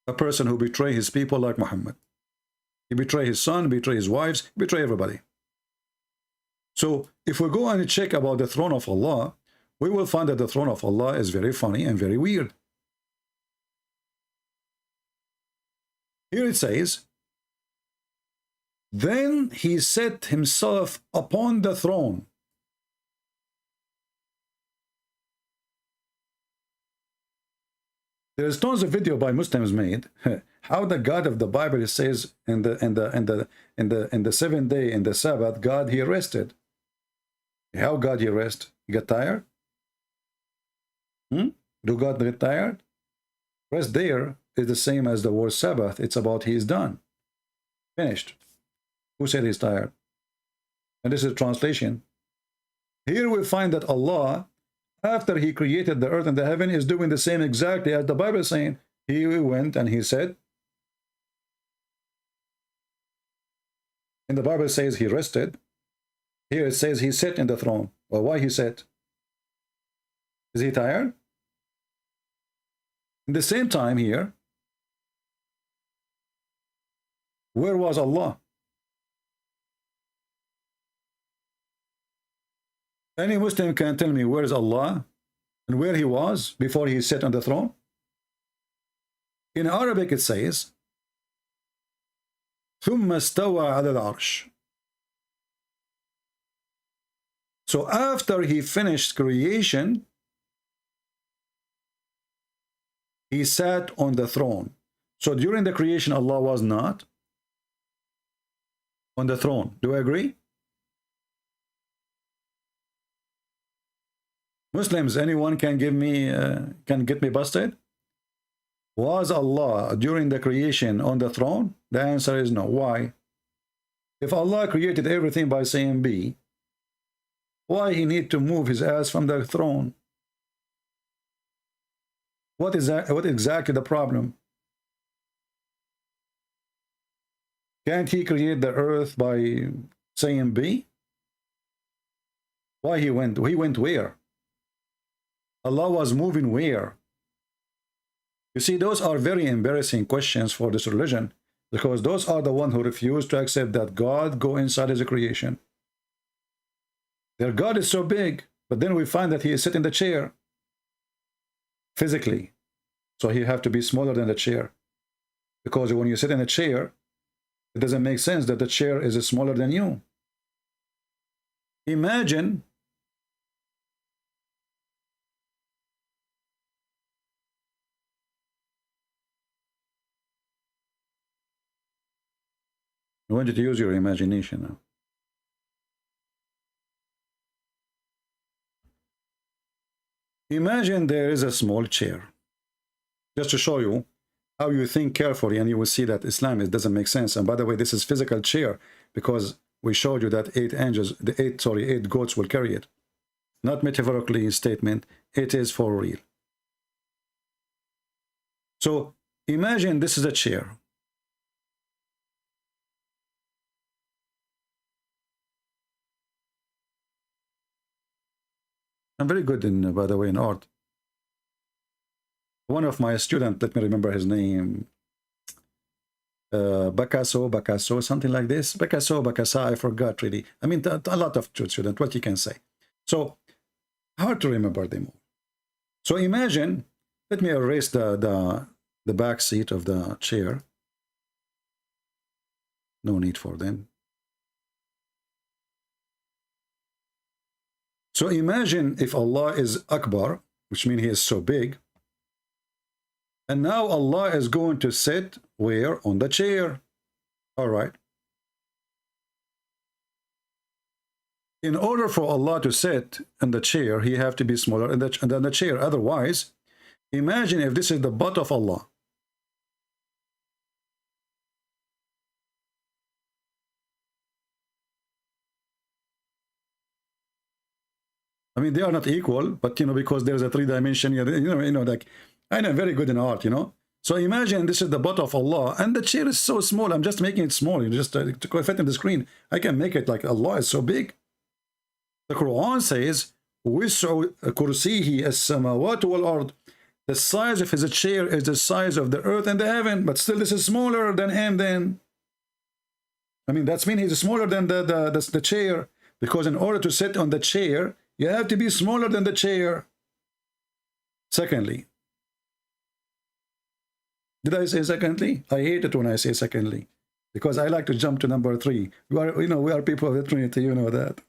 a person who betrays his people like Muhammad. He betrays his son, betrays his wives, betrays everybody. So if we go and check about the throne of Allah, we will find that the throne of Allah is very funny and very weird. Here it says, then he set himself upon the throne. There's tons of video by Muslims made, How the God of the Bible says in the 7th day, in the Sabbath, God he rested. How God he rest? He got tired? Do God get tired? Rest there is the same as the word Sabbath. It's about he is done. Finished. Who said he's tired? And this is a translation. Here we find that Allah, after he created the earth and the heaven, is doing the same exactly as the Bible is saying. He went and he said, and the Bible says he rested. Here it says he sat in the throne. Well, why he sat? Is he tired? In the same time here, where was Allah? Any Muslim can tell me where is Allah and where he was before he sat on the throne? In Arabic it says, ثم استوى على العرش. So after he finished creation, he sat on the throne. So during the creation, Allah was not on the throne. Do I agree? Muslims, anyone can give me, can get me busted? Was Allah during the creation on the throne? The answer is no. Why? If Allah created everything by saying be, why he need to move his ass from the throne? What is that? What exactly the problem? Can't he create the earth by saying be? Why he went? He went where? Allah was moving where? You see, those are very embarrassing questions for this religion, because those are the ones who refuse to accept that God go inside his creation. Their God is so big, but then we find that he is sitting in the chair physically. So he have to be smaller than the chair. Because when you sit in a chair, it doesn't make sense that the chair is smaller than you. Imagine I want you to use your imagination now. Imagine there is a small chair. Just to show you how you think carefully, and you will see that Islam doesn't make sense. And by the way, this is physical chair, because we showed you that 8 angels, the 8 goats will carry it. Not metaphorically a statement, it is for real. So imagine this is a chair. I'm very good in, by the way, in art. One of my students, let me remember his name, Bakasso, something like this. Bacassa, I forgot really. I mean, a lot of students, what you can say. So, hard to remember them all. So imagine, let me erase the back seat of the chair. No need for them. So imagine if Allah is Akbar, which means he is so big, and now Allah is going to sit where? On the chair. All right. In order for Allah to sit in the chair, he have to be smaller than the chair. Otherwise, imagine if this is the butt of Allah. I mean, they are not equal, but, you know, because there's a 3-dimension, like, I know, very good in art, you know. So imagine this is the butt of Allah, and the chair is so small. I'm just making it small, you know, just to fit in the screen. I can make it like Allah is so big. The Quran says, وَسْعُ كُرْسِيهِ السَّمَاوَاتُ وَالْأَرْضِ. The size of his chair is the size of the earth and the heaven, but still this is smaller than him then. I mean, that's mean he's smaller than the chair, because in order to sit on the chair, you have to be smaller than the chair. Secondly, did I say secondly? I hate it when I say secondly, because I like to jump to number 3. We are people of the Trinity, you know that.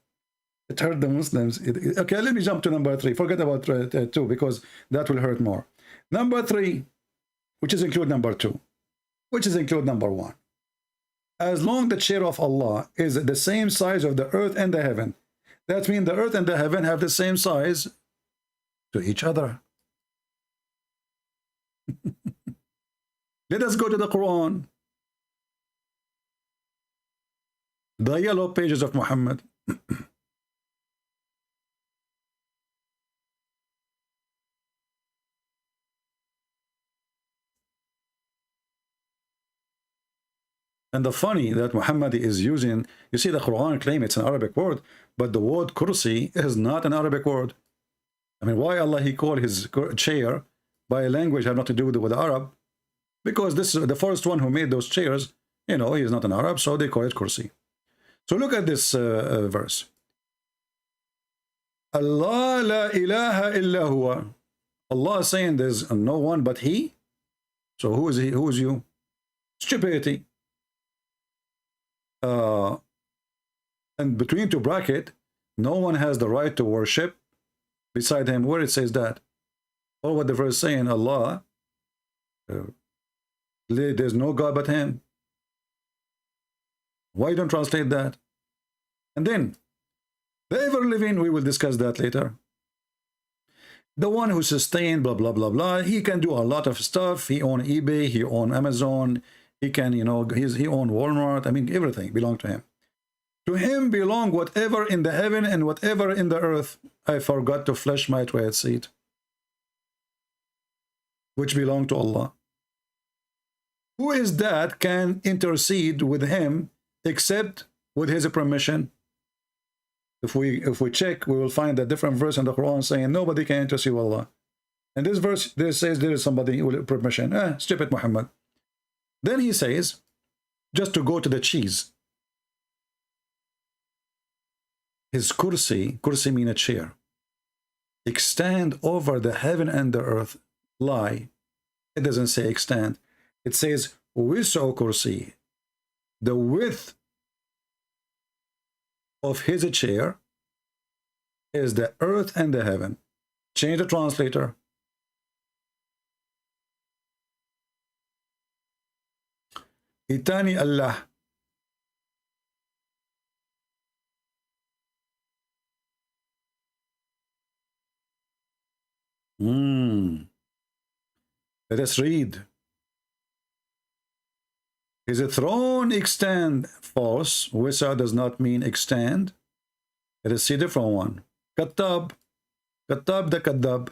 It hurt the Muslims. Okay, let me jump to number 3. Forget about 2, because that will hurt more. Number 3, which is include number 2. which is include number 1. As long the chair of Allah is the same size of the earth and the heaven, that means the earth and the heaven have the same size to each other. Let us go to the Quran. The yellow pages of Muhammad. And the funny that Muhammad is using, you see the Quran claim it's an Arabic word, but the word kursi is not an Arabic word. I mean, why Allah he called his chair by a language have nothing to do with the Arab? Because this is the first one who made those chairs, you know, he is not an Arab, so they call it kursi. So look at this verse. Allah la ilaha illa huwa. Allah is saying there's no one but he. So who is he? Who is you? Stupidity. And between two brackets, no one has the right to worship beside him. Where it says that? Or what the verse saying, Allah, there's no God but him. Why don't translate that? And then, the ever-living, we will discuss that later. The one who sustained, blah, blah, blah, blah, he can do a lot of stuff. He own eBay, he own Amazon, he can, you know, he own Walmart. I mean, everything belongs to him. To him belong whatever in the heaven and whatever in the earth. I forgot to flesh my toilet seat, which belong to Allah. Who is that can intercede with him except with his permission? If we check, we will find a different verse in the Quran saying nobody can intercede with Allah. And this verse there says there is somebody with permission. Stupid Muhammad. Then he says, just to go to the cheese, his kursi mean a chair, extend over the heaven and the earth. Lie. It doesn't say extend. It says wisu kursi. The width of his chair is the earth and the heaven. Change the translator. Itani Allah. Let us read. Is a throne extend? False. Wisa does not mean extend. Let us see a different one. Kattab. Kattab the Kaddab.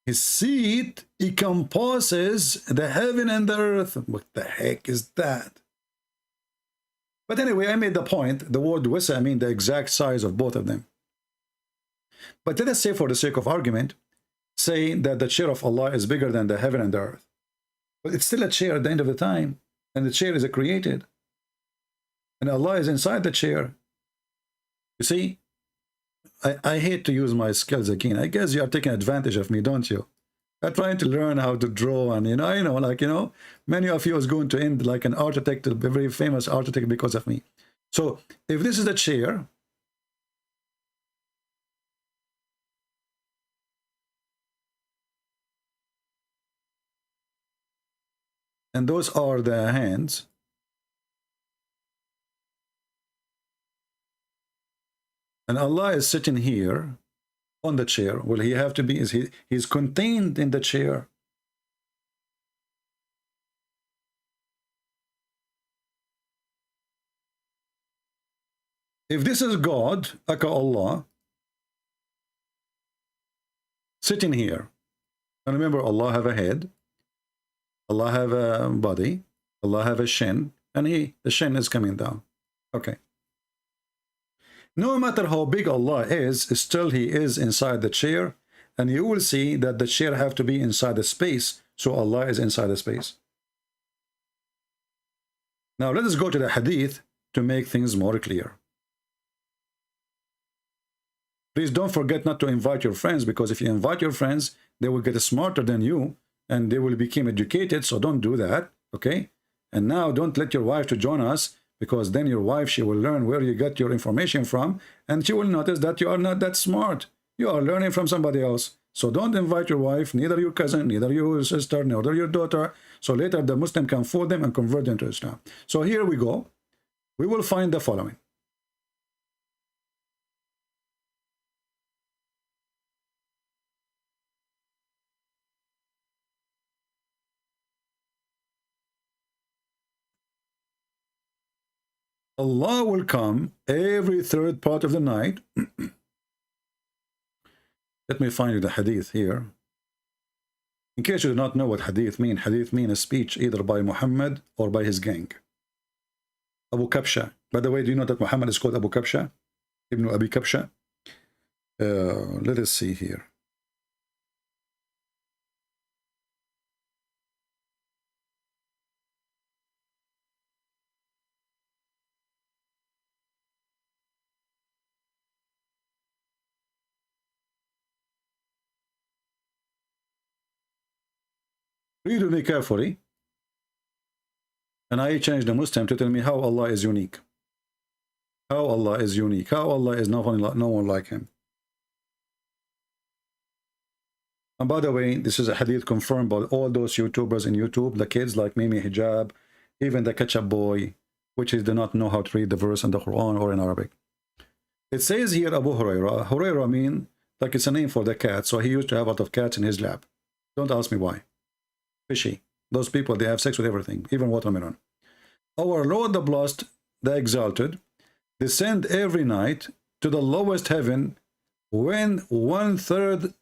His seat encompasses the heaven and the earth. What the heck is that? But anyway, I made the point. The word wisa, I mean the exact size of both of them. But let us say, for the sake of argument, say that the chair of Allah is bigger than the heaven and the earth. But it's still a chair at the end of the time, and the chair is created. And Allah is inside the chair. You see, I hate to use my skills again. I guess you are taking advantage of me, don't you? You're trying to learn how to draw, and many of you is going to end like an architect, a very famous architect, because of me. So if this is the chair, and those are the hands, and Allah is sitting here on the chair. Will he have to be? He's contained in the chair. If this is God, aka Allah, sitting here, and remember, Allah have a head, Allah have a body, Allah have a shin, and the shin is coming down. Okay. No matter how big Allah is, still he is inside the chair, and you will see that the chair have to be inside the space, so Allah is inside the space. Now let us go to the hadith to make things more clear. Please don't forget not to invite your friends, because if you invite your friends, they will get smarter than you, and they will become educated, so don't do that, okay? And now don't let your wife to join us, because then your wife, she will learn where you got your information from, and she will notice that you are not that smart. You are learning from somebody else. So don't invite your wife, neither your cousin, neither your sister, neither your daughter. So later the Muslim can fool them and convert them to Islam. So here we go. We will find the following. Allah will come every third part of the night. Let me find you the hadith here. In case you do not know what hadith mean a speech either by Muhammad or by his gang. Abu Kabsha. By the way, do you know that Muhammad is called Abu Kabsha? Ibn Abi Kabsha? Let us see here. Read me carefully, and I changed the Muslim to tell me how Allah is unique. How Allah is unique. How Allah is no one like him. And by the way, this is a hadith confirmed by all those YouTubers in YouTube, the kids like Mimi Hijab, even the Ketchup Boy, which do not know how to read the verse in the Quran or in Arabic. It says here Abu Huraira. Huraira mean like it's a name for the cat, so he used to have a lot of cats in his lap. Don't ask me why. Fishy. Those people, they have sex with everything, even watermelon. Our Lord the Blessed, the Exalted, descend every night to the lowest heaven when 1/3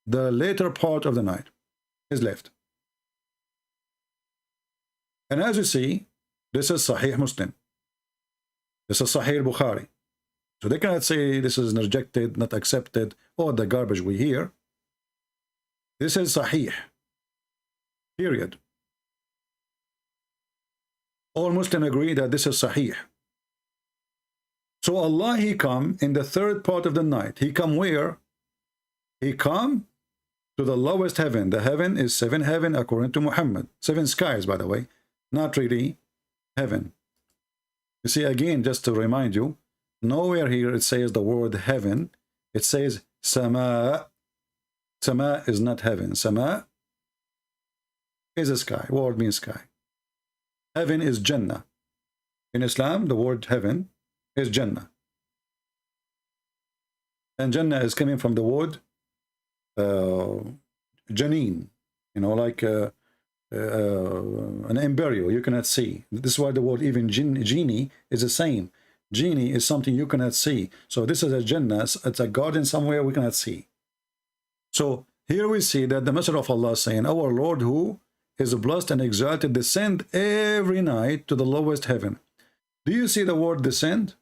the later part of the night is left. And as you see, this is Sahih Muslim. This is Sahih Bukhari. So they cannot say this is rejected, not accepted, or the garbage we hear. This is Sahih. Period. All Muslims agree that this is Sahih. So Allah, he come in the third part of the night. He come where? He come to the lowest heaven. The heaven is 7 heaven according to Muhammad. 7 skies, by the way. Not really heaven. You see, again, just to remind you, nowhere here it says the word heaven. It says Sama. Sama is not heaven. Sama is a sky. Word means sky. Heaven is Jannah. In Islam, the word heaven is Jannah. And Jannah is coming from the word Janeen. You know, like an embryo you cannot see. This is why the word even genie is the same. Genie is something you cannot see. So this is a Jannah. It's a garden somewhere we cannot see. So here we see that the Messenger of Allah is saying, our Lord who is blessed and exalted, descend every night to the lowest heaven. Do you see the word descend?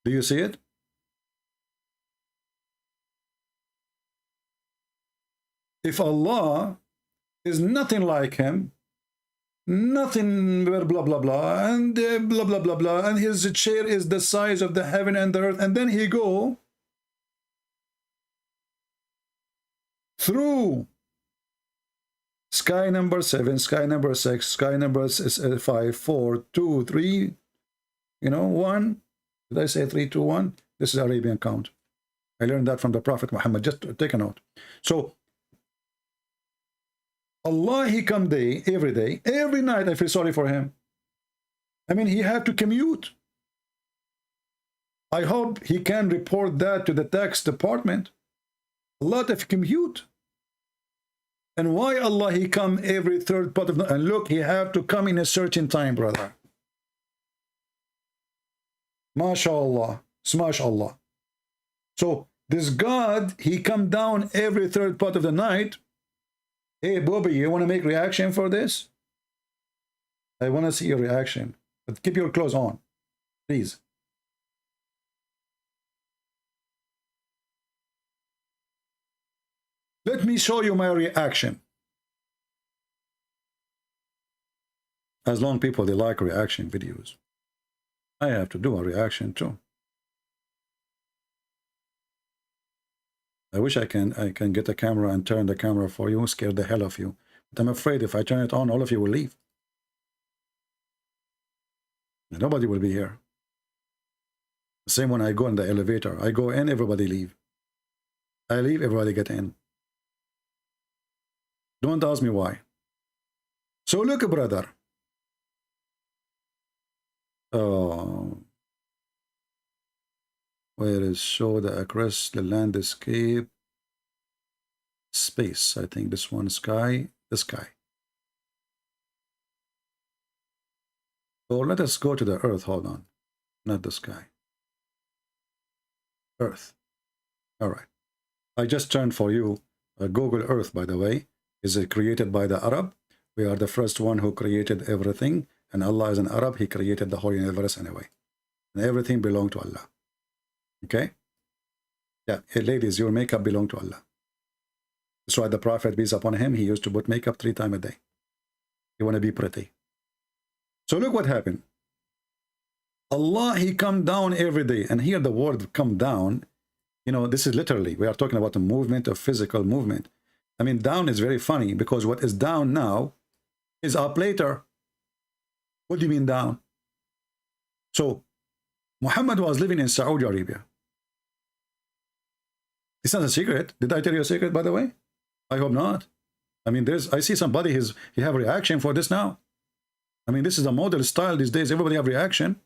Do you see it? If Allah is nothing like him, nothing blah blah blah and blah blah blah blah, and his chair is the size of the heaven and the earth, and then he go through sky number 7, sky number 6, sky number 5, 4, 2, 3, 1. Did I say 3, 2, 1? This is Arabian count. I learned that from the Prophet Muhammad. Just take a note. So Allah, he come every day, every night. I feel sorry for him. I mean, he had to commute. I hope he can report that to the tax department. A lot of commute. And why Allah, he come every third part of the... And look, he have to come in a certain time, brother. MashaAllah. SmashAllah. So, this God, he come down every third part of the night. Hey, Bobby, you want to make reaction for this? I want to see your reaction. But keep your clothes on, please. Let me show you my reaction. As long people, they like reaction videos. I have to do a reaction too. I wish I can get a camera and turn the camera for you, scare the hell of you. But I'm afraid if I turn it on, all of you will leave. Nobody will be here. Same when I go in the elevator. I go in, everybody leave. I leave, everybody get in. Don't ask me why. So look, brother. Oh, where is show the across the landscape space? I think this one, sky, the sky. So let us go to the earth. Hold on, not the sky. Earth. All right. I just turned for you Google Earth, by the way. Is it created by the Arab? We are the first one who created everything, and Allah is an Arab. He created the whole universe anyway, and everything belongs to Allah. Okay? Yeah, hey, ladies, your makeup belongs to Allah. That's why the Prophet, peace upon him, he used to put makeup 3 times a day. You want to be pretty. So look what happened. Allah, he come down every day, and here the word come down, you know, this is literally, we are talking about a movement, of physical movement. I mean, down is very funny, because what is down now is up later. What do you mean down? So Muhammad was living in Saudi Arabia. It's not a secret. Did I tell you a secret, by the way? I hope not. I mean, I see somebody, he have reaction for this now. I mean, this is a model style these days. Everybody have reaction.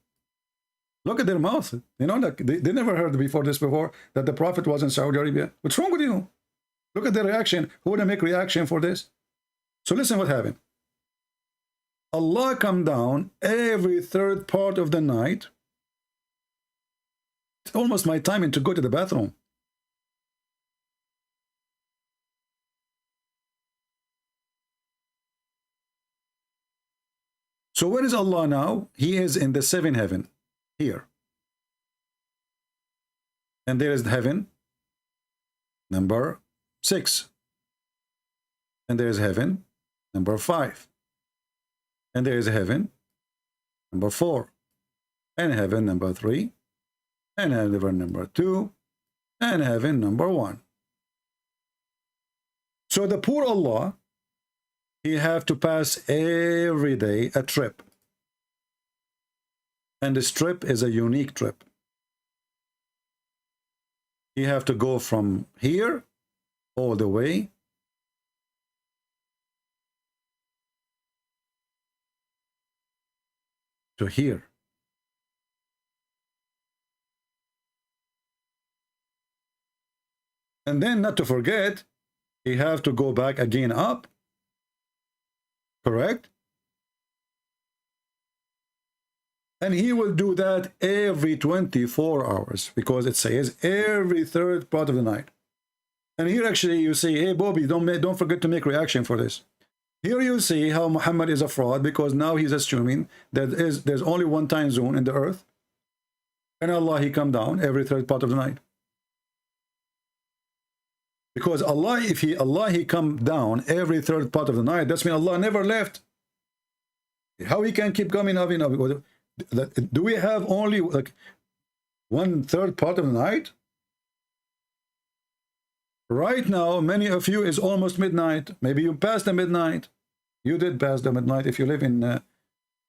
Look at their mouth. You know, like they never heard before that the Prophet was in Saudi Arabia. What's wrong with you? Look at their reaction. Who would make reaction for this? So listen what happened. Allah come down every 3rd part of the night. It's almost my timing to go to the bathroom. So where is Allah now? He is in the 7th heaven, here. And there is heaven, number 6. And there is heaven, number 5. And there is heaven, number 4. And heaven, number 3. And heaven, number 2. And heaven, number 1. So the poor Allah, he have to pass every day a trip. And this trip is a unique trip. He have to go from here all the way to here. And then, not to forget, he have to go back again up. Correct? And he will do that every 24 hours, because it says every 3rd part of the night. And here actually you see, hey Bobby, don't forget to make reaction for this. Here you see how Muhammad is a fraud, because now he's assuming that there's only one time zone in the earth. And Allah, he come down every 3rd part of the night. Because Allah, if he come down every 3rd part of the night, that's mean Allah never left. How he can keep coming up? Do we have only like 1/3 part of the night? Right now, many of you is almost midnight. Maybe you passed the midnight. You did pass the midnight if you live in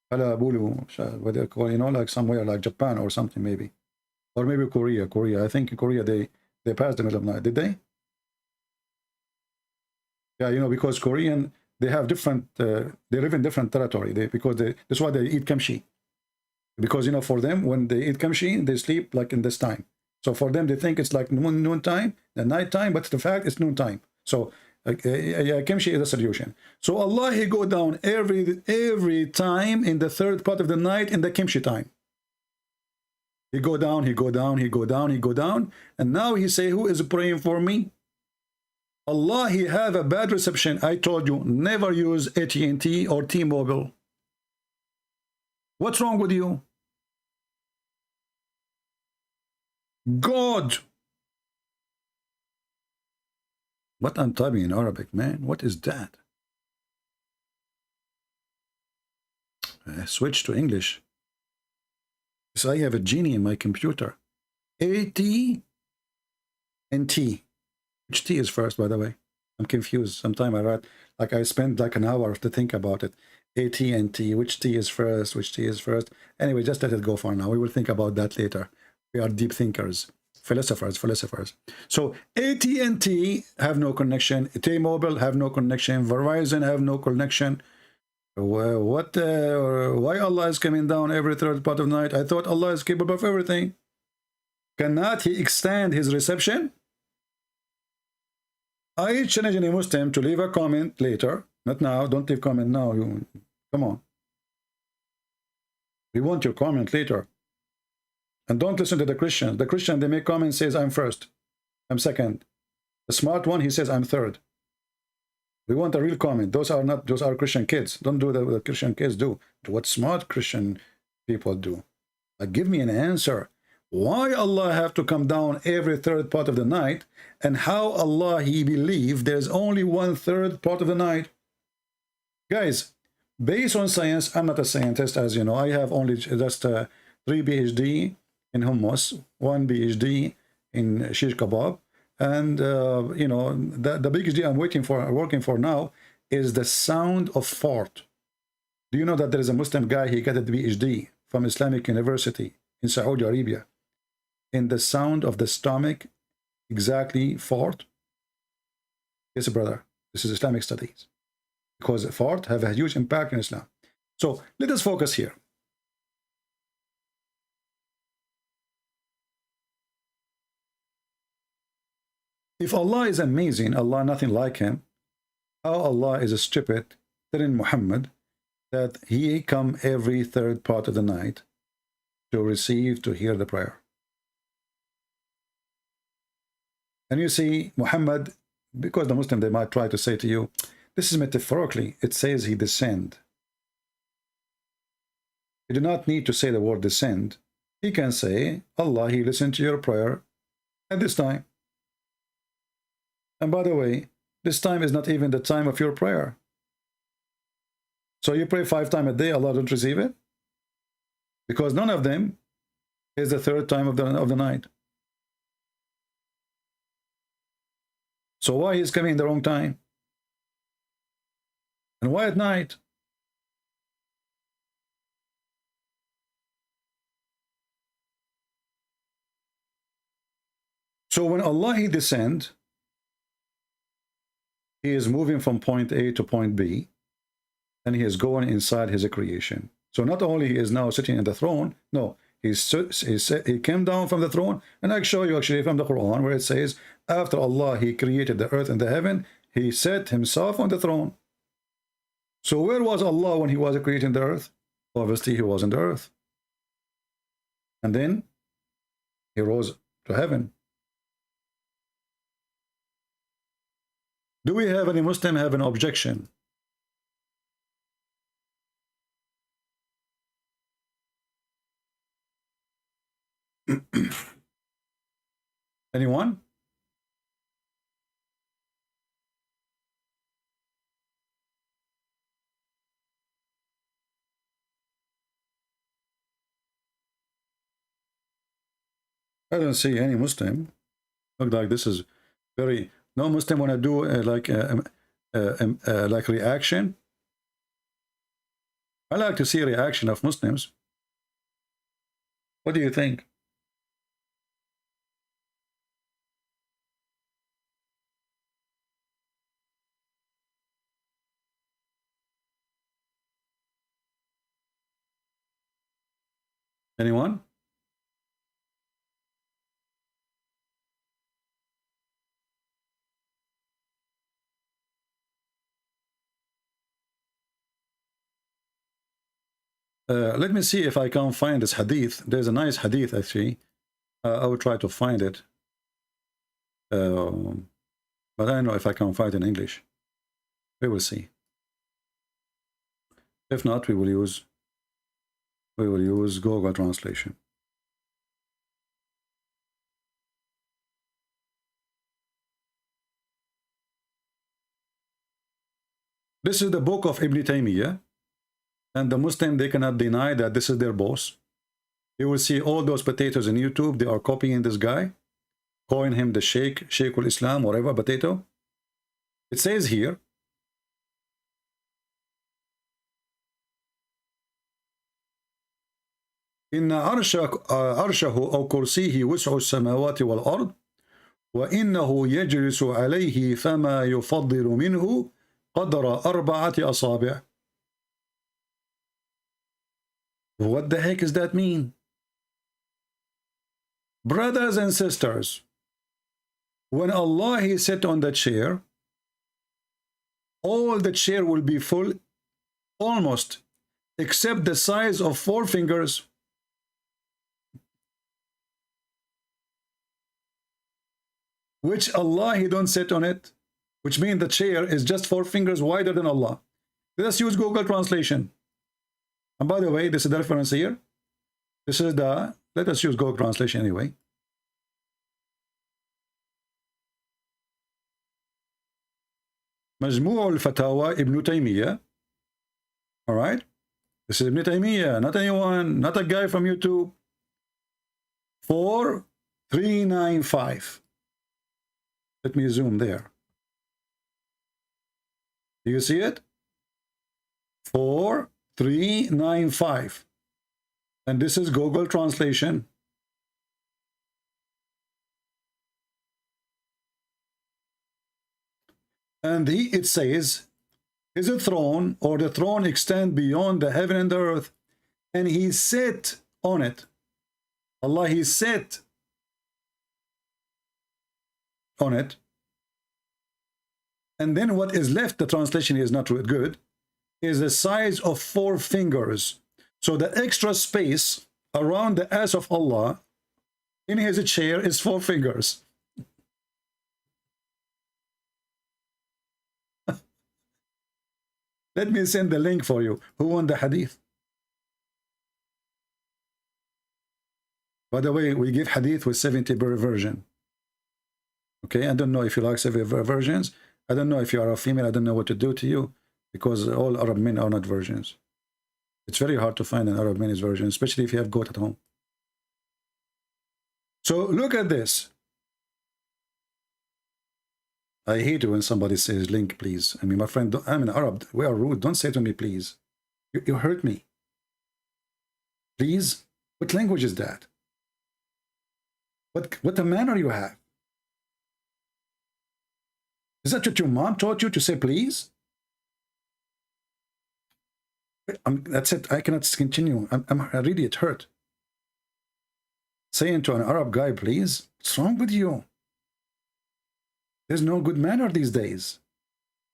what they call, like somewhere like Japan or something, maybe, or maybe Korea. I think in Korea they passed the middle of the night. Did they? Yeah, because Korean, they have different, they live in different territory. That's why they eat kimchi. Because, for them, when they eat kimchi, they sleep like in this time. So for them, they think it's like noon time, the night time, but the fact it's noon time. So kimchi is a solution. So Allah, he go down every time in the 3rd part of the night in the kimchi time. He go down, he go down, he go down, he go down. And now he say, who is praying for me? Allah, he have a bad reception. I told you, never use AT&T or T-Mobile. What's wrong with you? God. What I'm typing in Arabic, man? What is that? I switch to English. So I have a genie in my computer. AT&T. Which T is first, by the way? I'm confused. Sometimes I write, like I spend like an hour to think about it. AT&T, which T is first, which T is first. Anyway, just let it go for now. We will think about that later. We are deep thinkers, philosophers. So AT&T have no connection, T-Mobile have no connection, Verizon have no connection. Why Allah is coming down every third part of the night? I thought Allah is capable of everything. Cannot he extend his reception? I challenge any Muslim to leave a comment later. Not now. Don't leave comment now. Come on. We want your comment later. And don't listen to the Christians. The Christian, they make comments, says, I'm first. I'm second. The smart one, he says, I'm third. We want a real comment. Those are Christian kids. Don't do what the Christian kids do. Do what smart Christian people do. Give me an answer. Why Allah have to come down every third part of the night, and how Allah he believe there's only 1/3 part of the night? Guys, based on science, I'm not a scientist, as you know. I have only just 3 PhD in hummus, 1 PhD in shish kebab, and you know, the PhD I'm working for now is the sound of fart. Do you know that there is a Muslim guy, he got a PhD from Islamic University in Saudi Arabia in the sound of the stomach, exactly fart? Yes, brother, this is Islamic studies, because fart have a huge impact in Islam. So let us focus here. If Allah is amazing, Allah nothing like him, how Allah is stupid, telling Muhammad that he come every third part of the night to receive, to hear the prayer. And you see, Muhammad, because the Muslim, they might try to say to you, this is metaphorically, it says he descend. You do not need to say the word descend. He can say, Allah, he listened to your prayer at this time. And by the way, this time is not even the time of your prayer. So you pray 5 times a day, Allah don't receive it? Because none of them is the third time of the night. So why he's coming in the wrong time? And why at night? So when Allah he descend, he is moving from point A to point B, and he is going inside his creation. So not only he is now sitting in the throne, no, he came down from the throne, and I show you actually from the Quran where it says, after Allah he created the earth and the heaven, he set himself on the throne. So where was Allah when he was creating the earth? Obviously he was in the earth. And then he rose to heaven. Do we have any Muslim have an objection? Anyone? I don't see any Muslim. Look like this is very... No Muslim want to do like reaction. I like to see a reaction of Muslims. What do you think? Anyone? Let me see if I can find this hadith. There's a nice hadith actually. I will try to find it. But I don't know if I can find it in English. We will see. If not, we will use Google translation. This is the book of Ibn Taymiyyah. And the Muslim, they cannot deny that this is their boss. You will see all those potatoes in YouTube, they are copying this guy, calling him the Sheikh al-Islam, whatever, potato. It says here, إن عرشه أو كرسيه وسع السماوات والأرض وإنه يجلس عليه فما يفضل منه قدر 4 أصابع. What the heck does that mean? Brothers and sisters, when Allah is set on the chair, all the chair will be full almost, except the size of 4 fingers. Which Allah he don't sit on it, which means the chair is just 4 fingers wider than Allah. Let us use Google Translation. And by the way, this is the reference here. This is the, let us use Google Translation anyway. مجموع الفتاوى ابن تيمية. All right. This is Ibn Taymiyyah, not anyone, not a guy from YouTube. 4395. Let me zoom there. Do you see it? 4395. And this is Google Translation. And it says, is a throne, or the throne extend beyond the heaven and the earth, and he sat on it. Allah, he sat on it. And then what is left, the translation is not really good, is the size of 4 fingers. So the extra space around the ass of Allah in his chair is 4 fingers. Let me send the link for you. Who won the hadith? By the way, we give hadith with 70 version. Okay, I don't know if you like 70 versions. I don't know if you are a female. I don't know what to do to you, because all Arab men are not virgins. It's very hard to find an Arab man's version, especially if you have goat at home. So look at this. I hate it when somebody says link, please. I mean, my friend, I'm an Arab. We are rude. Don't say to me, please. You hurt me. Please? What language is that? What a manner you have. Is that what your mom taught you, to say please? That's it. I cannot continue. I really, it hurt. Saying to an Arab guy, please? What's wrong with you? There's no good manner these days.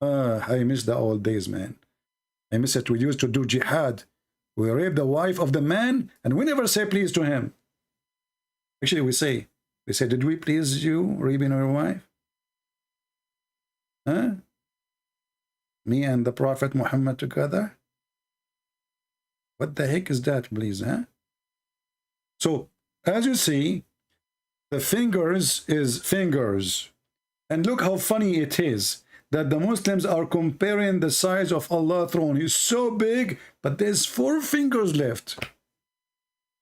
I miss the old days, man. I miss it. We used to do jihad. We rape the wife of the man, and we never say please to him. Actually, we say, did we please you, raping your wife? Huh? Me and the Prophet Muhammad together? What the heck is that, please, huh? So, as you see, the fingers is fingers. And look how funny it is that the Muslims are comparing the size of Allah's throne. It's so big, but there's 4 fingers left.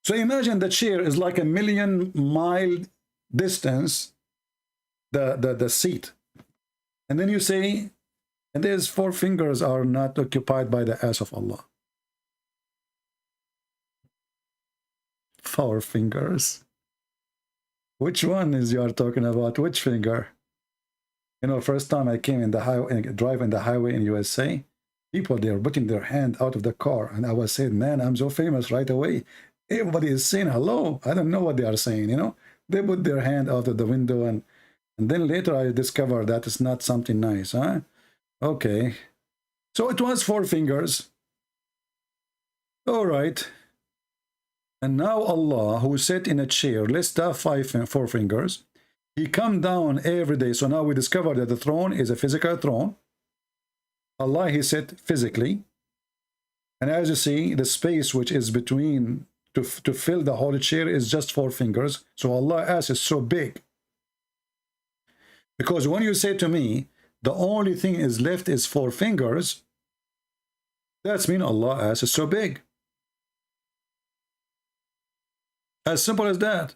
So imagine the chair is like a 1,000,000-mile distance, the seat. And then you say, and there's 4 fingers are not occupied by the ass of Allah. 4 fingers. Which one is you are talking about? Which finger? You know, first time I came in the highway, driving the highway in USA, people, they are putting their hand out of the car. And I was saying, man, I'm so famous right away. Everybody is saying hello. I don't know what they are saying, you know. They put their hand out of the window, and then later I discovered that it's not something nice, huh? Okay. So it was 4 fingers. All right. And now Allah, who sat in a chair, let's have 4 fingers. He come down every day. So now we discover that the throne is a physical throne. Allah, he sat physically. And as you see, the space which is between to fill the whole chair is just 4 fingers. So Allah's ass is so big. Because when you say to me, the only thing is left is 4 fingers, that's mean Allah's ass is so big. As simple as that.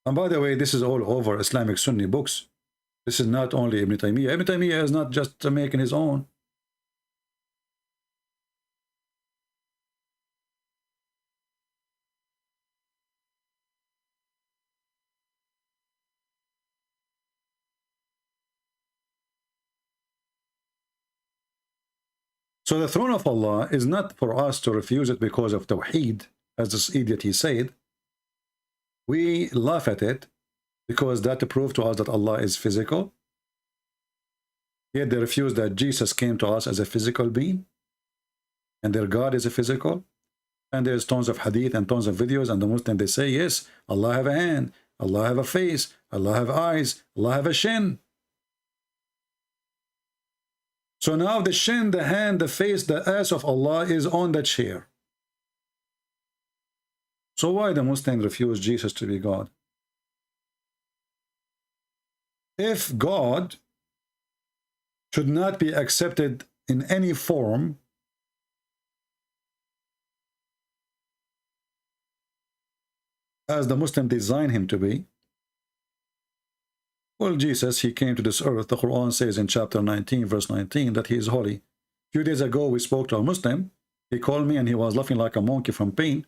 And by the way, this is all over Islamic Sunni books. This is not only Ibn Taymiyyah. Ibn Taymiyyah is not just making his own. So the throne of Allah is not for us to refuse it because of Tawheed, as this idiot he said. We laugh at it because that proved to us that Allah is physical. Yet they refuse that Jesus came to us as a physical being, and their God is a physical. And there's tons of hadith and tons of videos, and the Muslim, they say, yes, Allah have a hand, Allah have a face, Allah have eyes, Allah have a shin. So now the shin, the hand, the face, the ass of Allah is on the chair. So why the Muslims refuse Jesus to be God? If God should not be accepted in any form, as the Muslim designed him to be, well, Jesus, he came to this earth. The Quran says in chapter 19, verse 19, that he is holy. A few days ago, we spoke to a Muslim. He called me and he was laughing like a monkey from pain.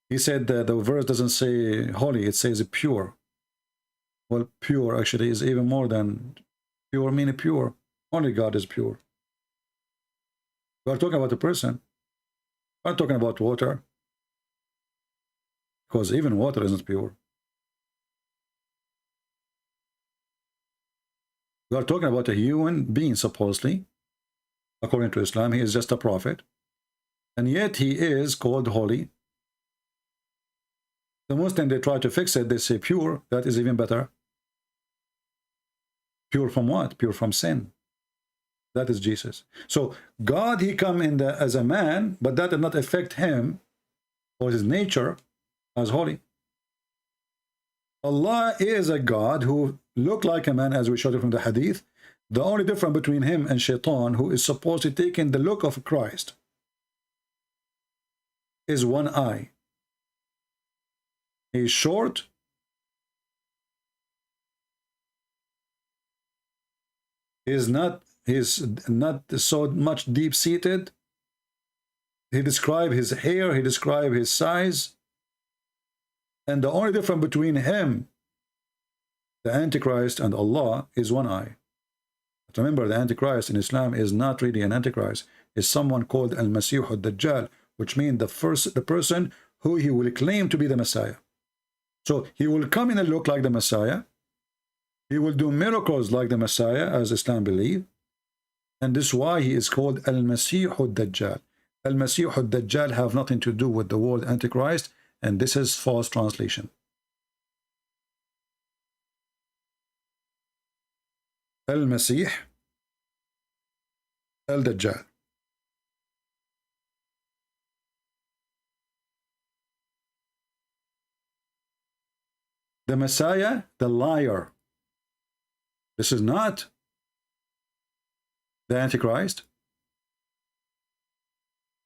He said that the verse doesn't say holy, it says pure. Well, pure actually is even more than pure, meaning pure. Only God is pure. We are talking about a person. We are talking about water. Because even water isn't pure. We are talking about a human being, supposedly. According to Islam, he is just a prophet. And yet he is called holy. The Muslim, they try to fix it. They say pure. That is even better. Pure from what? Pure from sin. That is Jesus. So God, he come in as a man, but that did not affect him or his nature as holy. Allah is a God who looked like a man, as we showed it from the hadith. The only difference between him and Shaitan, who is supposed to take in the look of Christ, is one eye. He is short. He is not so much deep-seated. He described his hair, he described his size. And the only difference between him, the Antichrist, and Allah is one eye. But remember, the Antichrist in Islam is not really an Antichrist. It's someone called Al-Masih al-Dajjal, which means the person who he will claim to be the Messiah. So he will come in and look like the Messiah. He will do miracles like the Messiah, as Islam believes. And this is why he is called Al-Masih al-Dajjal. Al-Masih al-Dajjal have nothing to do with the word Antichrist. And this is false translation. Al-Masih al-Dajjal. The Messiah, the liar. This is not the Antichrist.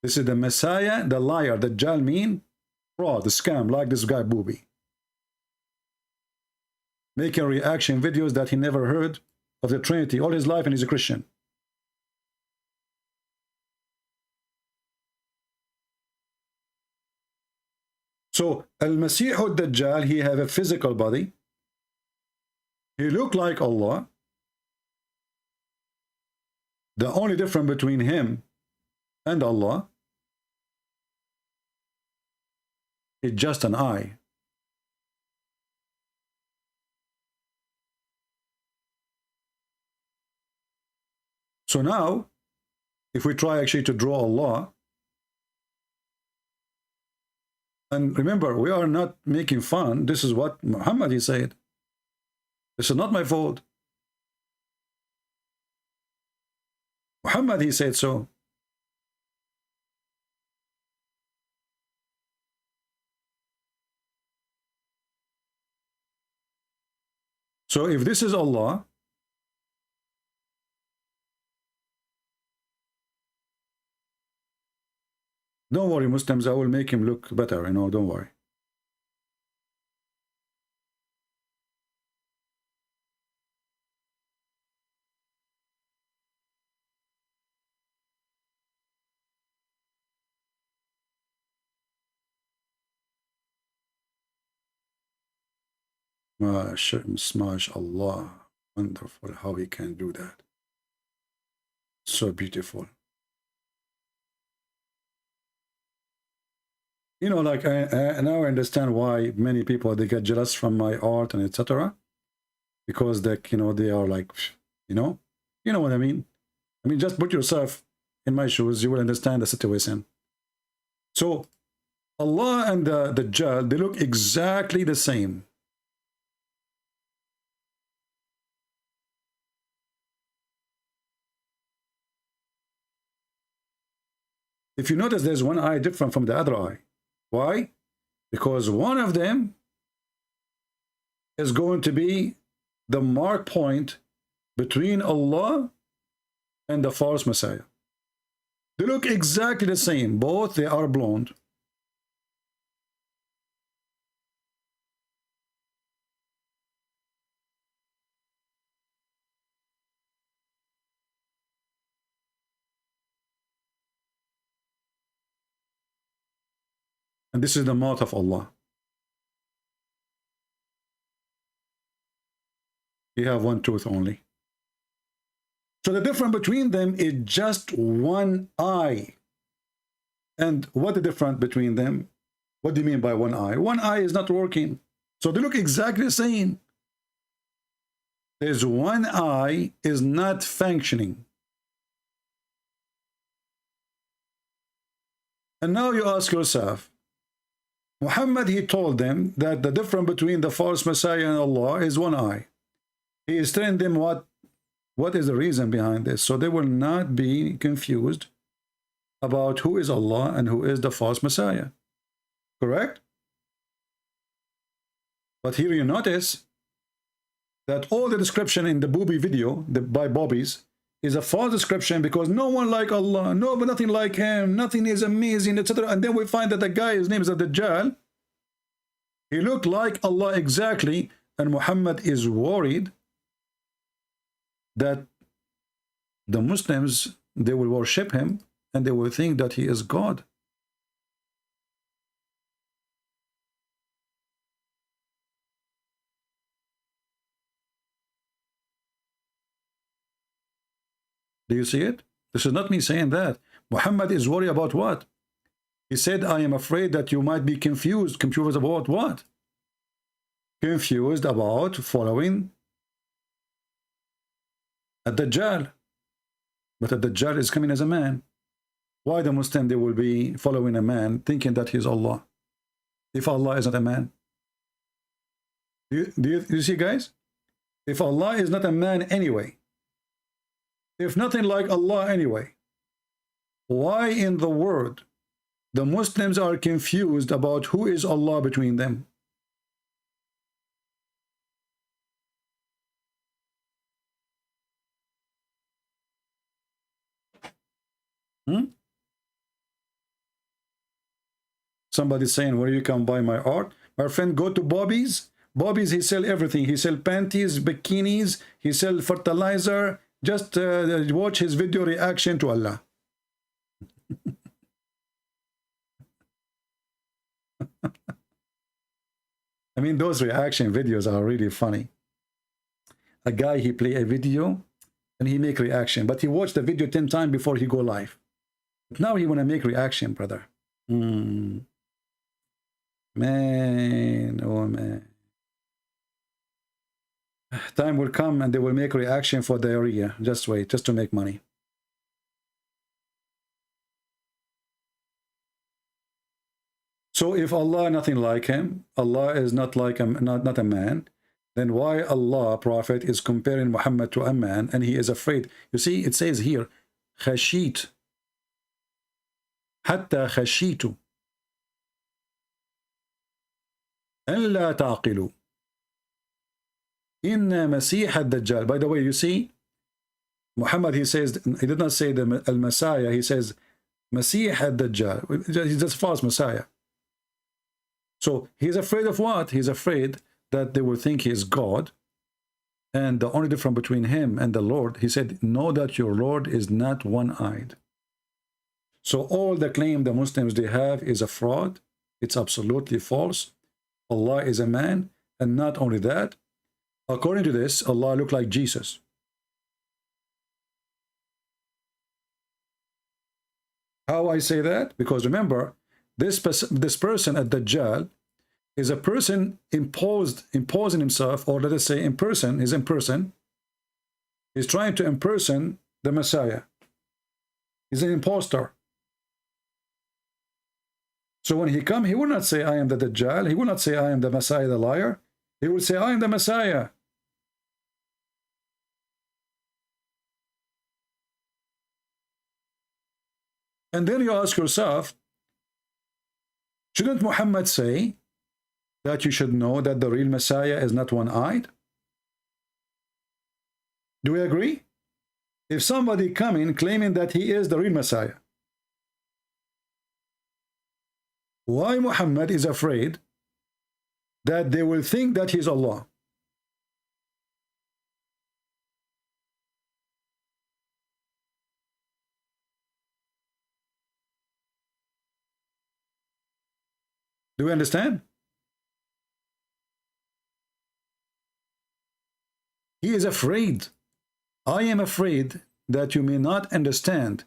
This is the Messiah, the liar. Dajjal mean fraud, the scam, like this guy Booby, making reaction videos that he never heard of the Trinity all his life, and he's a Christian. So Al-Masih al-Dajjal, he have a physical body. He look like Allah. The only difference between him and Allah is just an eye. So now, if we try actually to draw Allah, and remember, we are not making fun. This is what Muhammad, he said. This is not my fault. Muhammad, he said so. So if this is Allah, don't worry, Muslims, I will make him look better, don't worry. MashaAllah. Wonderful how he can do that. So beautiful. You know, like now I understand why many people, they get jealous from my art and etc. Because they, you know, they are like, you know what I mean. I mean, just put yourself in my shoes, you will understand the situation. So Allah and the Dajjal, they look exactly the same. If you notice, there's one eye different from the other eye. Why? Because one of them is going to be the mark point between Allah and the false Messiah. They look exactly the same. Both, they are blonde. And this is the mouth of Allah. You have one tooth only. So the difference between them is just one eye. And what the difference between them? What do you mean by one eye? One eye is not working. So they look exactly the same. There's one eye is not functioning. And now you ask yourself, Muhammad, he told them that the difference between the false Messiah and Allah is one eye. He is telling them what is the reason behind this, so they will not be confused about who is Allah and who is the false Messiah. Correct? But here you notice that all the description in the Booby video by Bobbies is a false description, because no one like Allah, no, but nothing like him, nothing is amazing, etc. And then we find that the guy, his name is Dajjal, he looked like Allah exactly, and Muhammad is worried that the Muslims, they will worship him and they will think that he is God. Do you see it? This is not me saying that. Muhammad is worried about what? He said, I am afraid that you might be confused. Confused about what? Confused about following a Dajjal. But a Dajjal is coming as a man. Why the Muslim, they will be following a man thinking that he is Allah, if Allah is not a man? Do you see, guys? If Allah is not a man anyway, if nothing like Allah anyway, why in the world the Muslims are confused about who is Allah between them? Somebody saying, where you can buy my art? My friend, go to Bobby's. Bobby's, he sell everything. He sell panties, bikinis, he sell fertilizer. Just watch his video reaction to Allah. I mean, those reaction videos are really funny. A guy, he play a video and he make reaction, but he watched the video 10 times before he go live. But now he want to make reaction, brother. Man, oh man. Time will come and they will make reaction for diarrhea. Just wait, just to make money. So if Allah nothing like him, Allah is not like a, not a man, then why Allah, Prophet, is comparing Muhammad to a man and he is afraid? You see, it says here, khashit. Hatta khashitu. أن لا تعقلوا إن مسيح الدجال. By the way, you see, Muhammad, he says, he did not say the Al-Messiah, he says Masih al-Dajjal. He's just false Messiah. So he's afraid of what? He's afraid that they will think he is God. And the only difference between him and the Lord, he said, know that your Lord is not one-eyed. So all the claim the Muslims they have is a fraud. It's absolutely false. Allah is a man, And not only that, according to this, Allah looked like Jesus. How I say that? Because remember, this person at Dajjal is a person imposing himself, or let us say in person, he's trying to impersonate the Messiah. He's an imposter. So when he come, he will not say, I am the Dajjal. He will not say, I am the Messiah, the liar. He will say, I am the Messiah. And then you ask yourself, shouldn't Muhammad say that you should know that the real Messiah is not one-eyed? Do we agree? If somebody coming claiming that he is the real Messiah, why Muhammad is afraid that they will think that he's Allah? Do we understand? He is afraid. I am afraid that you may not understand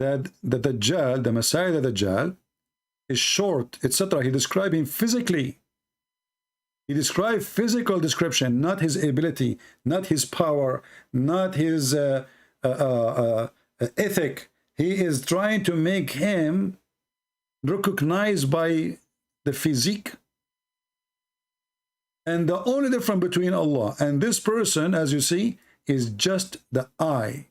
that the Dajjal, the Messiah, the Dajjal, is short, etc. He described him physically. He described physical description, not his ability, not his power, not his ethic. He is trying to make him recognized by the physique. And the only difference between Allah and this person, as you see, is just the eye.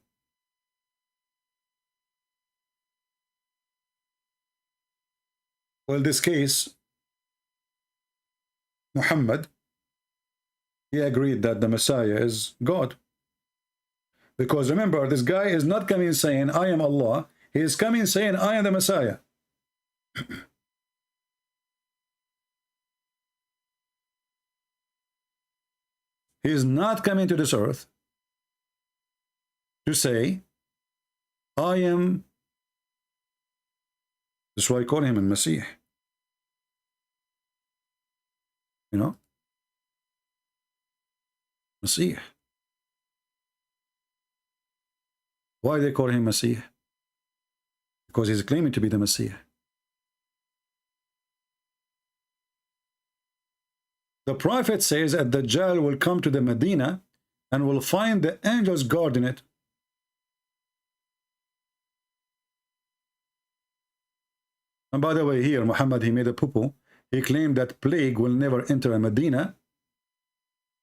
Well, in this case, Muhammad, he agreed that the Messiah is God. Because remember, this guy is not coming saying, I am Allah. He is coming saying, I am the Messiah. He is not coming to this earth to say, I am. That's why I call him a Messiah. You know? Messiah. Why they call him Messiah? Because he's claiming to be the Messiah. The Prophet says that Dajjal will come to the Medina and will find the angels guarding it. And by the way, here, Muhammad, he made a poo-poo. He claimed that plague will never enter Medina.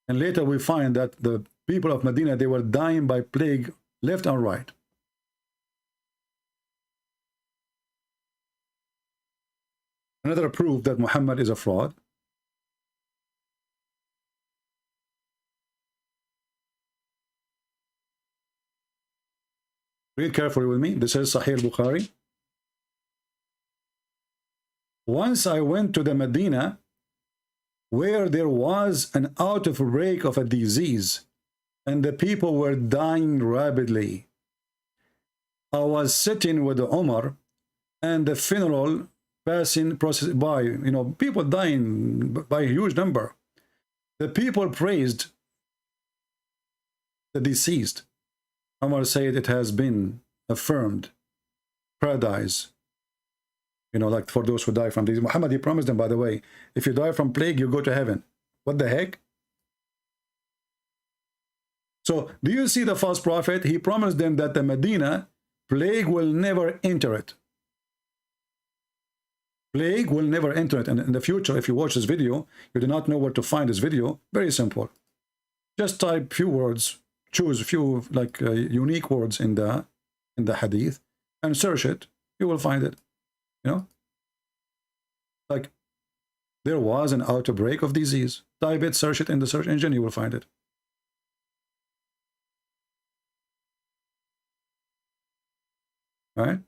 And later we find that the people of Medina, they were dying by plague left and right. Another proof that Muhammad is a fraud. Read carefully with me. This is Sahih Bukhari. Once I went to the Medina, where there was an outbreak of a disease, and the people were dying rapidly. I was sitting with Umar, and the funeral passing process by, you know, people dying by a huge number. The people praised the deceased. Umar said it has been affirmed. Paradise. You know, like for those who die from disease. Muhammad, he promised them, by the way, if you die from plague, you go to heaven. What the heck? So, do you see the false prophet? He promised them that the Medina, plague will never enter it. Plague will never enter it. And in the future, if you watch this video, you do not know where to find this video. Very simple. Just type few words. Choose a few like unique words in the hadith and search it. You will find it. You know, like there was an outbreak of disease. Type it, search it in the search engine. You will find it. All right.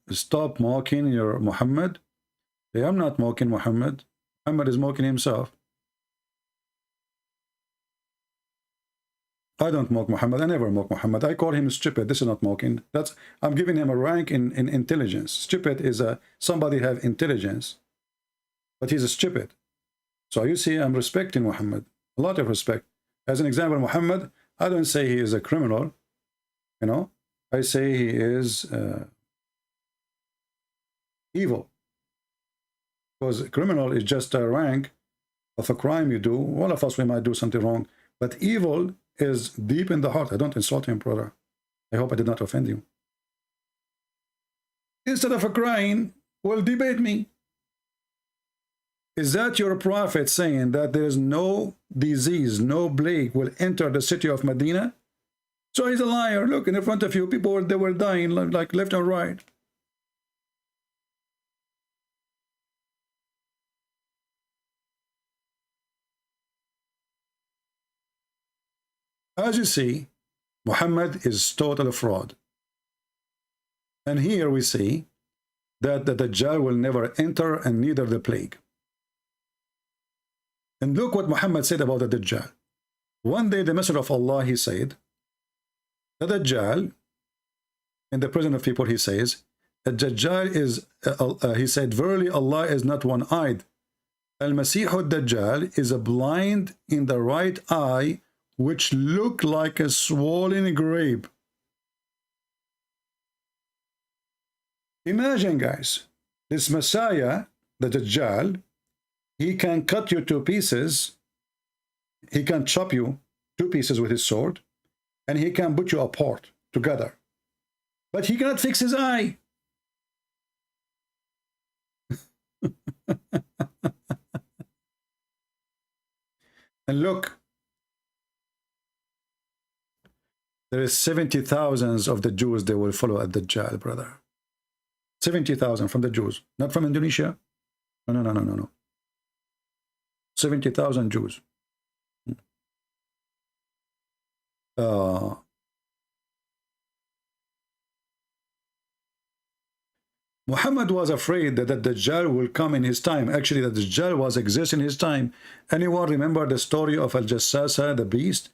Stop mocking your Muhammad. I am not mocking Muhammad. Muhammad is mocking himself. I don't mock Muhammad. I never mock Muhammad. I call him stupid. This is not mocking. I'm giving him a rank in intelligence. Stupid is somebody have intelligence, but he's a stupid. So you see, I'm respecting Muhammad. A lot of respect. As an example, Muhammad, I don't say he is a criminal. You know, I say he is evil. Because criminal is just a rank of a crime you do. All of us, we might do something wrong. But evil is deep in the heart. I don't insult him, brother. I hope I did not offend you. Instead of crying, well, debate me. Is that your prophet saying that there is no disease, no plague will enter the city of Medina? So he's a liar. Look, in front of you, people, they were dying like left and right. As you see, Muhammad is total fraud. And here we see that the Dajjal will never enter, and neither the plague. And look what Muhammad said about the Dajjal. One day the Messenger of Allah, he said, the Dajjal, in the presence of people, he says, the Dajjal is, he said, verily Allah is not one-eyed. Al-Masih al-Dajjal is a blind in the right eye, which look like a swollen grape. Imagine, guys, this Messiah, the Dajjal, he can cut you to pieces, he can chop you to pieces with his sword, and he can put you apart together. But he cannot fix his eye. And look, there is 70,000 of the Jews they will follow at Dajjal, brother. 70,000 from the Jews, not from Indonesia. No. 70,000 Jews. Muhammad was afraid that the Dajjal will come in his time. Actually, the Dajjal was exist in his time. Anyone remember the story of Al-Jassasa, the beast?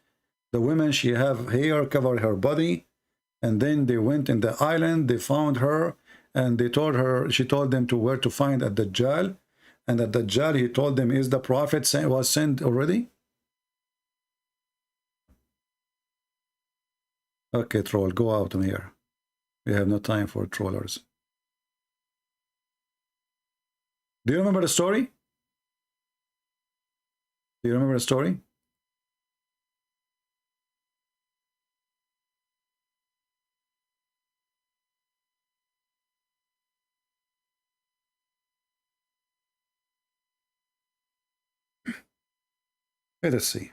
The woman, she have hair cover her body, and then they went in the island, they found her, and they told her, she told them to where to find a Dajjal, and the Dajjal, he told them, is the prophet was sent already? Okay, troll, go out from here. We have no time for trollers. Do you remember the story? Do you remember the story? Let us see.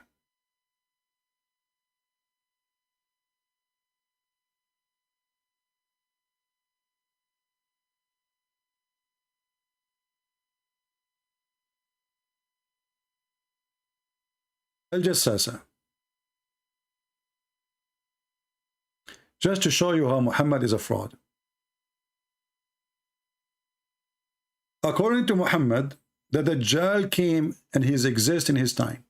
Al-Jassasa. Just to show you how Muhammad is a fraud. According to Muhammad, the Dajjal came and he exists in his time.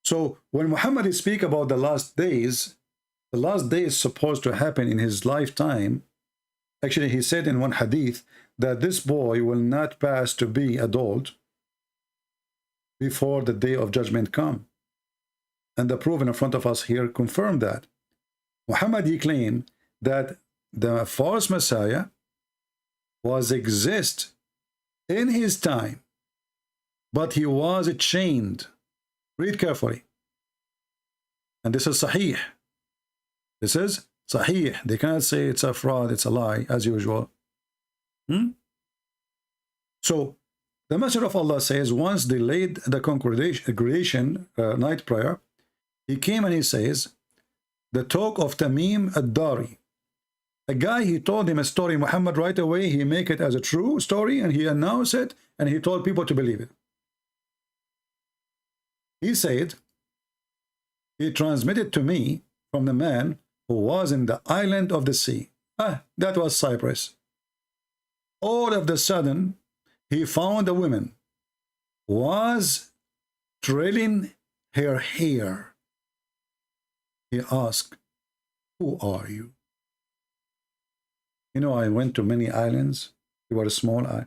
So when Muhammad speaks about the last days is supposed to happen in his lifetime. Actually, he said in one hadith that this boy will not pass to be adult before the day of judgment come. And the proof in front of us here confirmed that. Muhammad, he claimed that the false Messiah was exist in his time, but he was chained. Read carefully. And this is Sahih. This is Sahih. They cannot say it's a fraud, it's a lie, as usual. So, the Messenger of Allah says, once they laid the congregation night prayer, he came and he says, the talk of Tamim ad-Dari. A guy, he told him a story, Muhammad right away, he make it as a true story, and he announced it, and he told people to believe it. He said, he transmitted to me from the man who was in the island of the sea. That was Cyprus. All of a sudden, he found a woman was trailing her hair, he asked, who are you? You know, I went to many islands. They were small.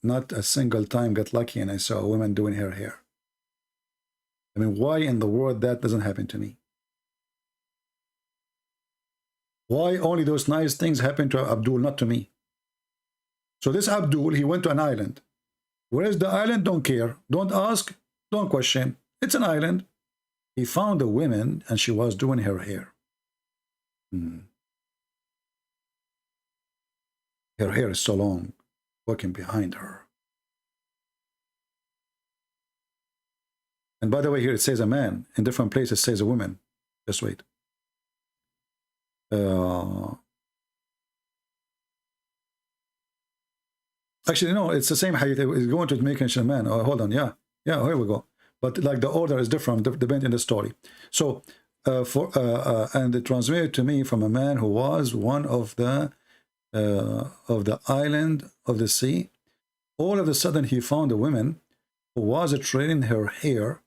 Not a single time got lucky and I saw a woman doing her hair. I mean, why in the world that doesn't happen to me? Why only those nice things happen to Abdul, not to me? So this Abdul, he went to an island. Where is the island? Don't care. Don't ask. Don't question. It's an island. He found a woman and she was doing her hair. Her hair is so long, working behind her. And by the way, here it says a man. In different places it says a woman. Just wait. Actually, no, it's the same hadith. It's going to make mention of man. Oh, hold on. Yeah, here we go. But like the order is different, depending on the story. So, and it transmitted to me from a man who was one of the island of the sea. All of a sudden, he found a woman who was trailing her hair.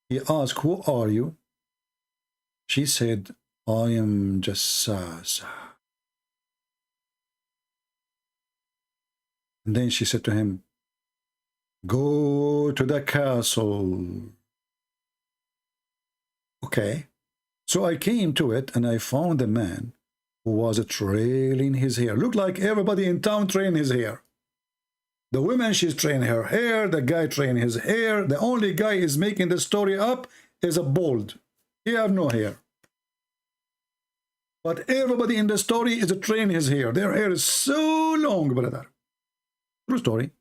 He asked, who are you? She said, I am Jassasa. And then she said to him, go to the castle. Okay. So I came to it and I found a man who was trailing his hair. Looked like everybody in town trailing his hair. The woman, she's trailing her hair. The guy trailing his hair. The only guy is making the story up is a bald. He have no hair. But everybody in the story is trailing his hair. Their hair is so long, brother. True story.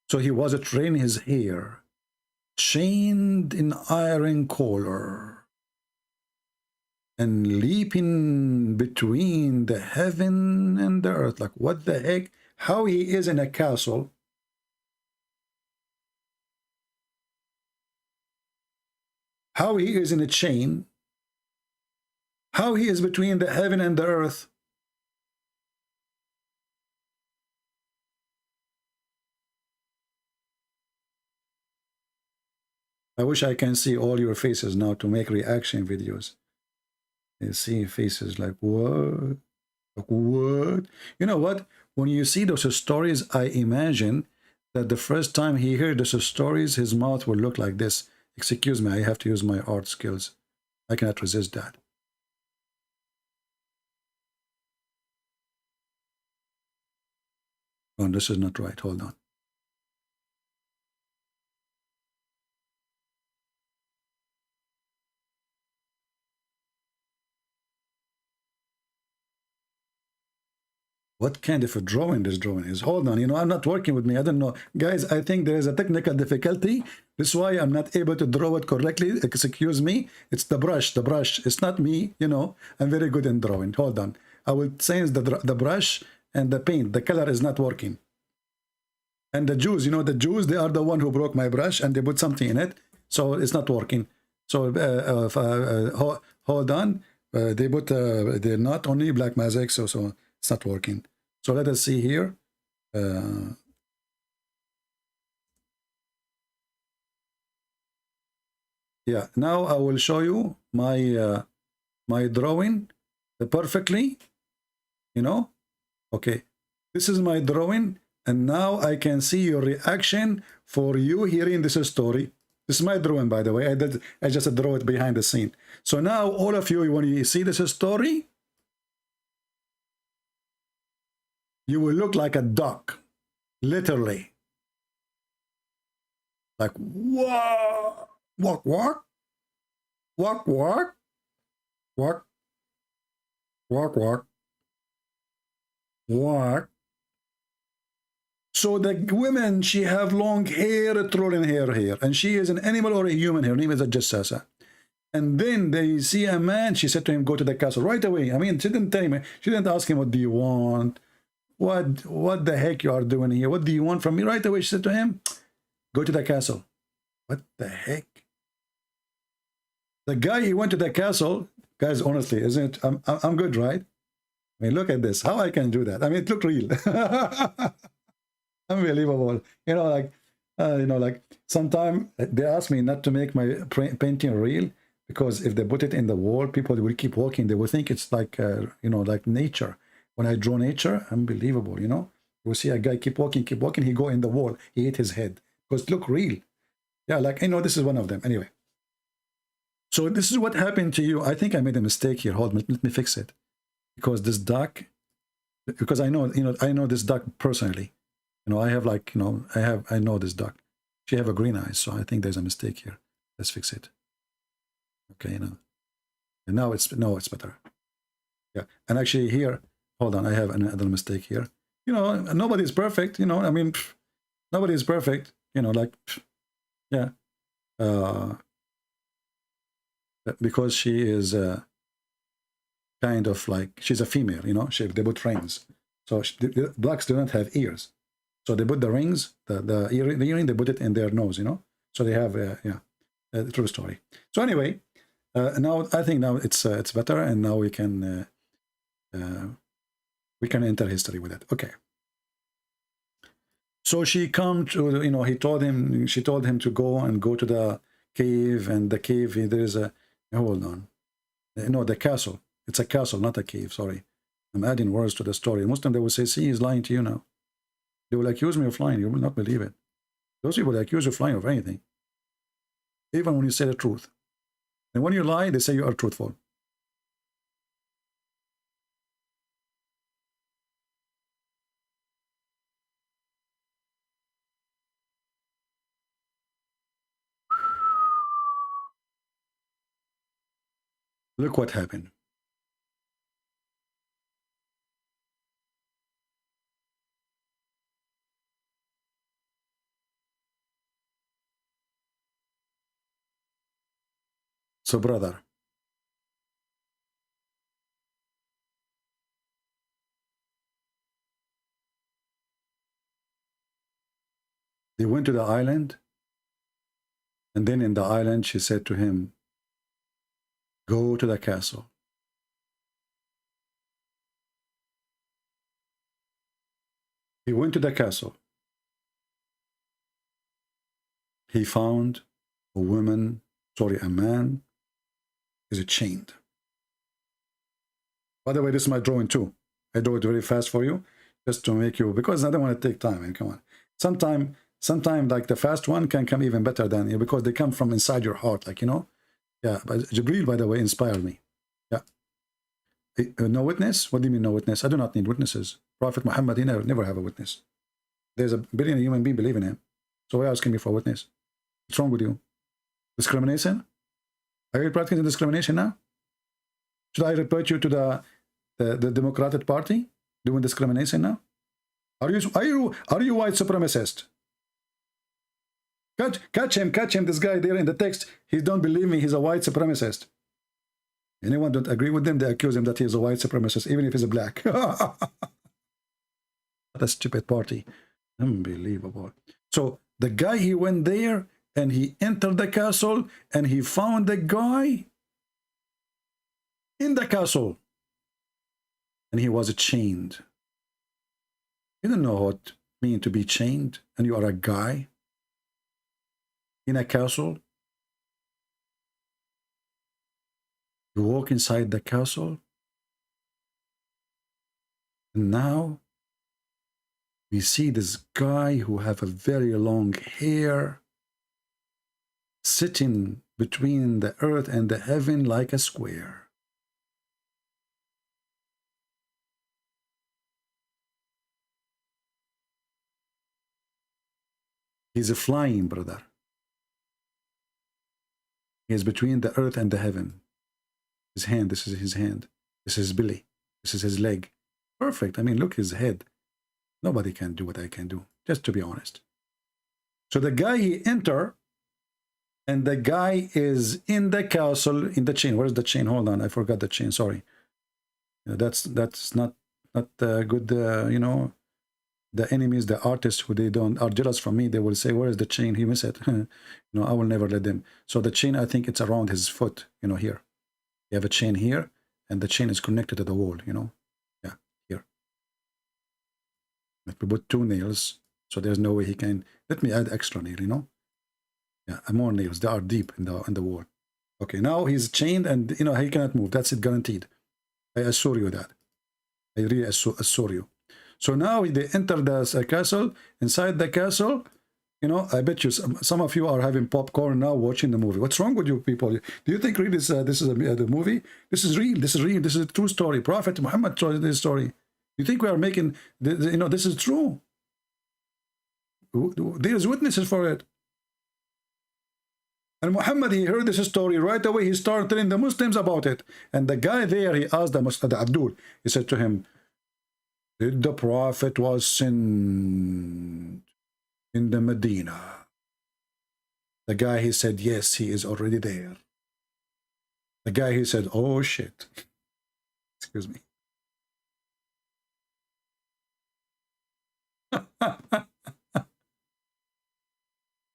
So he was trailing his hair, chained in iron collar, and leaping between the heaven and the earth. Like, what the heck? How he is in a castle, how he is in a chain, how he is between the heaven and the earth. I wish I can see all your faces now to make reaction videos. You see faces like, what? Like, what? You know what? When you see those stories, I imagine that the first time he heard those stories, his mouth will look like this. Excuse me, I have to use my art skills. I cannot resist that. Oh, this is not right. Hold on. What kind of a drawing this drawing is? Hold on, you know, I'm not working with me. I don't know. Guys, I think there is a technical difficulty. This is why I'm not able to draw it correctly. Excuse me. It's the brush, the brush. It's not me, you know. I'm very good in drawing. Hold on. I will change the brush and the paint. The color is not working. And the Jews, you know, the Jews, they are the one who broke my brush and they put something in it. So it's not working. So hold on. They put, they're not only black magic, so it's not working. So let us see here. Yeah, now I will show you my my drawing perfectly. You know, okay. This is my drawing, and now I can see your reaction for you hearing this story. This is my drawing, by the way. I just draw it behind the scene. So now all of you, when you see this story, you will look like a duck, literally. Like, whoa, walk, walk, walk, walk, walk, walk, walk, walk. So the women, she have long hair, trolling hair here, and she is an animal or a human. Her name is a Jassasa. And then they see a man. She said to him, go to the castle right away. I mean, she didn't tell him. She didn't ask him, what do you want? What the heck you are doing here? What do you want from me? Right away, she said to him, go to the castle. What the heck? The guy, he went to the castle. Guys, honestly, isn't it? I'm good, right? I mean, look at this. How I can do that? I mean, it looked real. Unbelievable. You know, like, You know, like sometimes they ask me not to make my painting real, because if they put it in the wall, people will keep walking. They will think it's like, you know, like nature. When I draw nature, unbelievable, you know. You will see a guy keep walking, he go in the wall, he hit his head. Because look real. Yeah, like, I know this is one of them. Anyway. So this is what happened to you. I think I made a mistake here. Hold on, let me fix it. Because this duck, because I know, you know, I know this duck personally. You know, I have like, you know, I know this duck. She have a green eye, so I think there's a mistake here. Let's fix it. Okay, you know. And now it's better. Yeah, and actually here, hold on, I have another mistake here. You know, nobody's perfect, you know, I mean, nobody is perfect, you know, like, yeah. Because she is kind of like, she's a female, you know, they put rings. So the blacks do not have ears. So they put the rings, the earring, they put it in their nose, you know. So they have, yeah, a true story. So anyway, now I think now it's better, and now we can enter history with it. Okay. So she come to, you know, she told him to go to the cave, and the cave, there is a, hold on. No, the castle. It's a castle, not a cave, sorry. I'm adding words to the story. Muslim, they will say, see, he's lying to you now. They will accuse me of lying. You will not believe it. Those people, they accuse you of lying of anything. Even when you say the truth. And when you lie, they say you are truthful. Look what happened. So, brother, they went to the island, and then in the island, she said to him, go to the castle. He went to the castle. He found a man is chained. By the way, this is my drawing too. I draw it very fast for you, just to make you, because I don't want to take time. And come on, sometime like the fast one can come even better than you, because they come from inside your heart, like, you know. Yeah, but Jibreel, by the way, inspired me. Yeah. No witness? What do you mean no witness? I do not need witnesses. Prophet Muhammad, he never have a witness. There's a billion human beings believe in him. So why asking me for a witness? What's wrong with you? Discrimination? Are you practicing discrimination now? Should I report you to the Democratic Party doing discrimination now? Are you white supremacist? Catch him, this guy there in the text. He don't believe me, he's a white supremacist. Anyone don't agree with him, they accuse him that he is a white supremacist, even if he's a black. What a stupid party. Unbelievable. So the guy, he went there, and he entered the castle, and he found the guy in the castle. And he was chained. You don't know what it means to be chained, and you are a guy in a castle. You walk inside the castle, and now we see this guy who have a very long hair sitting between the earth and the heaven like a square. He's a flying, brother. He is between the earth and the heaven. His hand, this is his hand. This is his belly. This is his leg. Perfect. I mean, look, his head. Nobody can do what I can do, just to be honest. So the guy, he enter, and the guy is in the castle, in the chain. Where's the chain? Hold on, I forgot the chain, sorry. That's not good, you know. The enemies, the artists who they don't are jealous from me, they will say, where is the chain? He missed it. No, I will never let them. So the chain, I think it's around his foot, you know, here. You have a chain here, and the chain is connected to the wall, you know. Yeah, here. If we put 2 nails So there's no way he can. Let me add extra nail, you know? Yeah, more nails. They are deep in the wall. Okay, now he's chained and, you know, he cannot move. That's it, guaranteed. I assure you that. I really assure you. So now they enter the castle. Inside the castle, you know, I bet you some of you are having popcorn now watching the movie. What's wrong with you people? Do you think really this is the movie? This is real. This is real. This is a true story. Prophet Muhammad told this story. You think we are making, you know, this is true. There's witnesses for it. And Muhammad, he heard this story right away. He started telling the Muslims about it. And the guy there, he asked the Abdul, he said to him, did the Prophet was sent in the Medina? The guy, he said, yes, he is already there. The guy, he said, oh shit. Excuse me.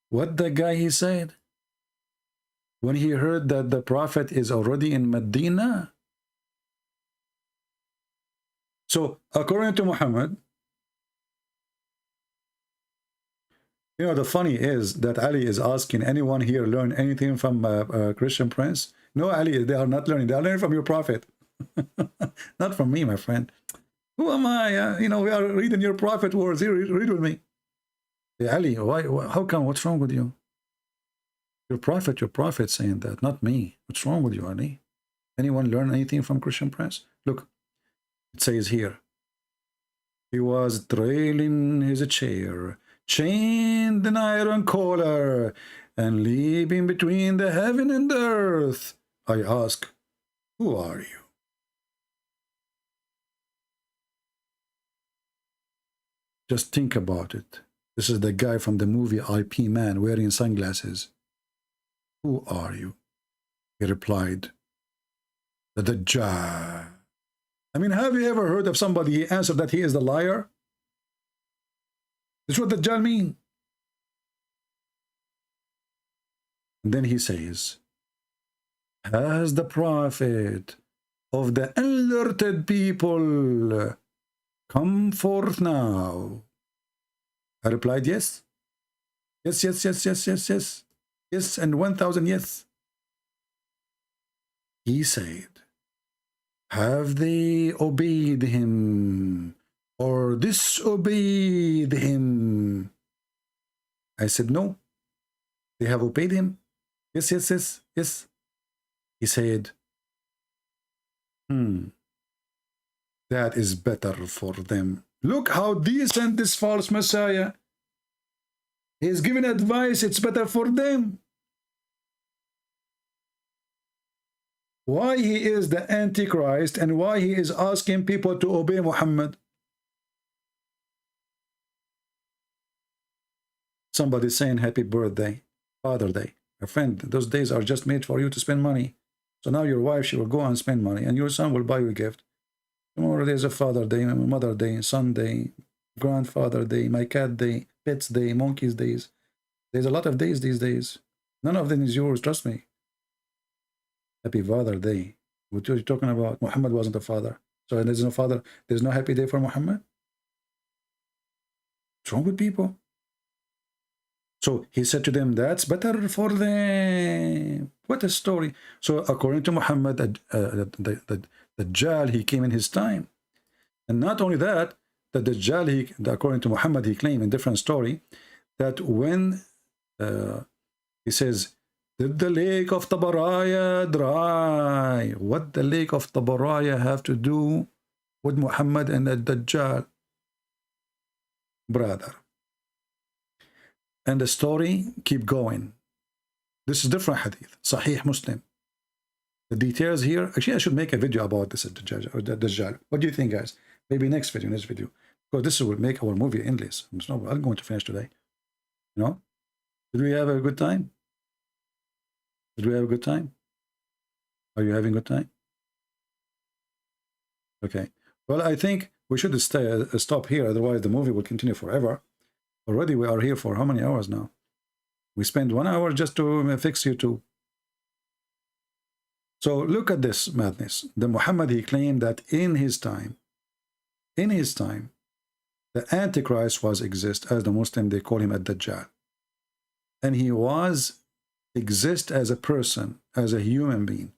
What the guy, he said? When he heard that the Prophet is already in Medina? So, according to Muhammad, you know, the funny is that Ali is asking, anyone here learn anything from Christian Prince? No, Ali, they are not learning. They are learning from your Prophet. Not from me, my friend. Who am I? You know, we are reading your Prophet words. Here, read with me. Hey, Ali, why? How come? What's wrong with you? Your Prophet saying that, not me. What's wrong with you, Ali? Anyone learn anything from Christian Prince? Look. It says here, he was trailing his chair, chained an iron collar, and leaping between the heaven and the earth. I ask, who are you? Just think about it. This is the guy from the movie IP Man wearing sunglasses. Who are you? He replied, the Dajjal. I mean, have you ever heard of somebody answer that he is the liar? That's what Dajjal mean. And then he says, has the Prophet of the alerted people come forth now? I replied, yes. Yes, yes, yes, yes, yes, yes. Yes, and 1,000 yes. He said, have they obeyed him or disobeyed him? I said, no. They have obeyed him. Yes, yes, yes, yes. He said, that is better for them. Look how decent this false Messiah. He is giving advice, it's better for them. Why he is the Antichrist and why he is asking people to obey Muhammad. Somebody saying happy birthday, Father Day. My friend, those days are just made for you to spend money. So now your wife, she will go and spend money and your son will buy you a gift. Tomorrow there's a Father Day, Mother Day, Son Day, Grandfather Day, My Cat Day, Pets Day, Monkeys Days. There's a lot of days these days. None of them is yours, trust me. Happy Father Day. What are you talking about? Muhammad wasn't a father. So there's no father. There's no happy day for Muhammad? What's wrong with people? So he said to them, that's better for them. What a story. So according to Muhammad, the Dajjal, he came in his time. And not only that, the Dajjal, according to Muhammad, he claimed in different story that when he says, did the lake of Tabaraya dry? What the lake of Tabaraya have to do with Muhammad and the Dajjal? Brother. And the story keep going. This is different hadith. Sahih Muslim. The details here. Actually, I should make a video about this Dajjal. What do you think, guys? Maybe next video. Because this will make our movie endless. I'm going to finish today. You know? Did we have a good time? Did we have a good time? Are you having a good time? Okay. Well, I think we should stop here. Otherwise, the movie will continue forever. Already we are here for how many hours now? We spent 1 hour just to fix YouTube. So look at this madness. The Muhammad, he claimed that in his time, The Antichrist was exist, as the Muslim, they call him Ad-Dajjal. And he was exist as a person, as a human being.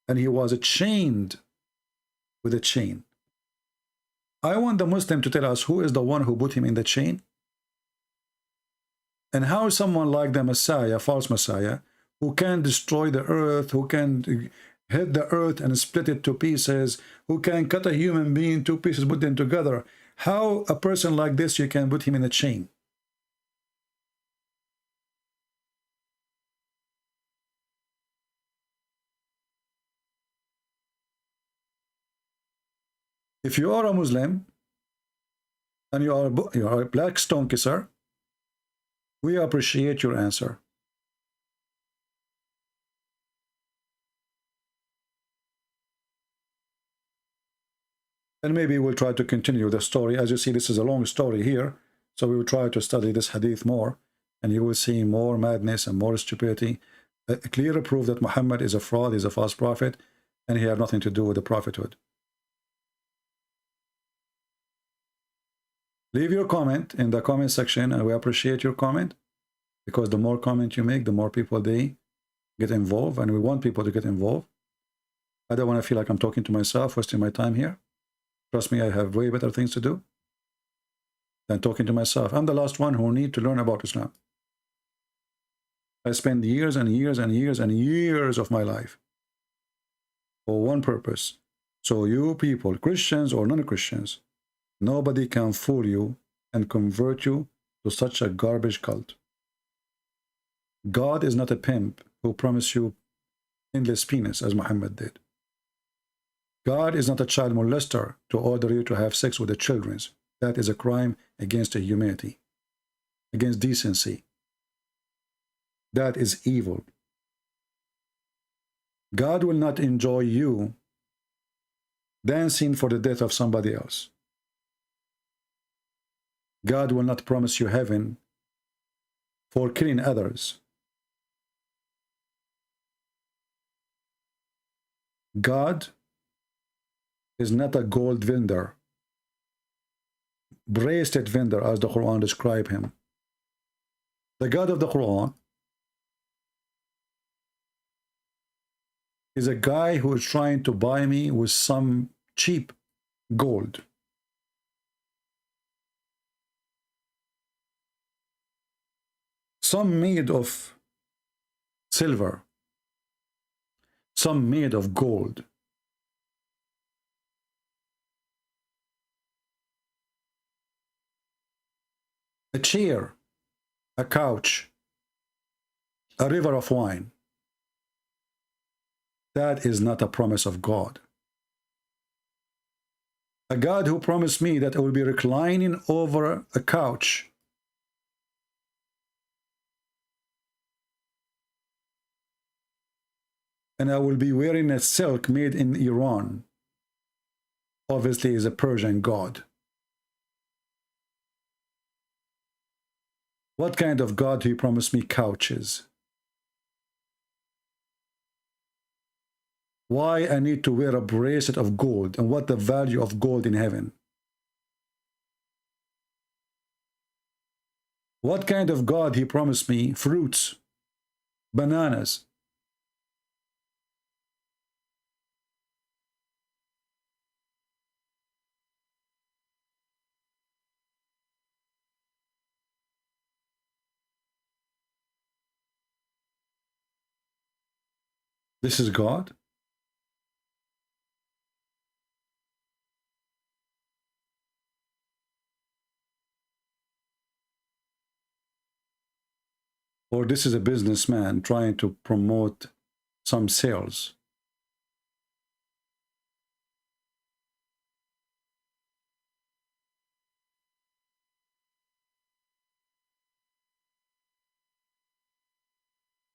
And he was chained with a chain. I want the Muslim to tell us who is the one who put him in the chain. And how someone like the Messiah, false Messiah, who can destroy the earth, who can hit the earth and split it to pieces, who can cut a human being to pieces, put them together. How a person like this, you can put him in a chain? If you are a Muslim and you are a black stone kisser, we appreciate your answer. And maybe we'll try to continue the story. As you see, this is a long story here, so we will try to study this hadith more, and you will see more madness and more stupidity. A clear proof that Muhammad is a fraud, is a false prophet, and he had nothing to do with the prophethood. Leave your comment in the comment section, and we appreciate your comment, because the more comment you make, the more people they get involved, and we want people to get involved. I don't want to feel like I'm talking to myself, wasting my time here. Trust me, I have way better things to do than talking to myself. I'm the last one who need to learn about Islam. I spent years and years and years and years of my life for one purpose. So you people, Christians or non-Christians, nobody can fool you and convert you to such a garbage cult. God is not a pimp who promised you endless penis as Muhammad did. God is not a child molester to order you to have sex with the children. That is a crime against humanity, against decency. That is evil. God will not enjoy you dancing for the death of somebody else. God will not promise you heaven for killing others. God is not a gold vendor, bracelet vendor, as the Quran describes him. The God of the Quran is a guy who is trying to buy me with some cheap gold. Some made of silver, some made of gold. A chair, a couch, a river of wine. That is not a promise of God. A God who promised me that I will be reclining over a couch and I will be wearing a silk made in Iran, obviously is a Persian God. What kind of God do you promise me couches? Why I need to wear a bracelet of gold, and what the value of gold in heaven? What kind of God he promised me fruits, bananas? This is God? Or this is a businessman trying to promote some sales?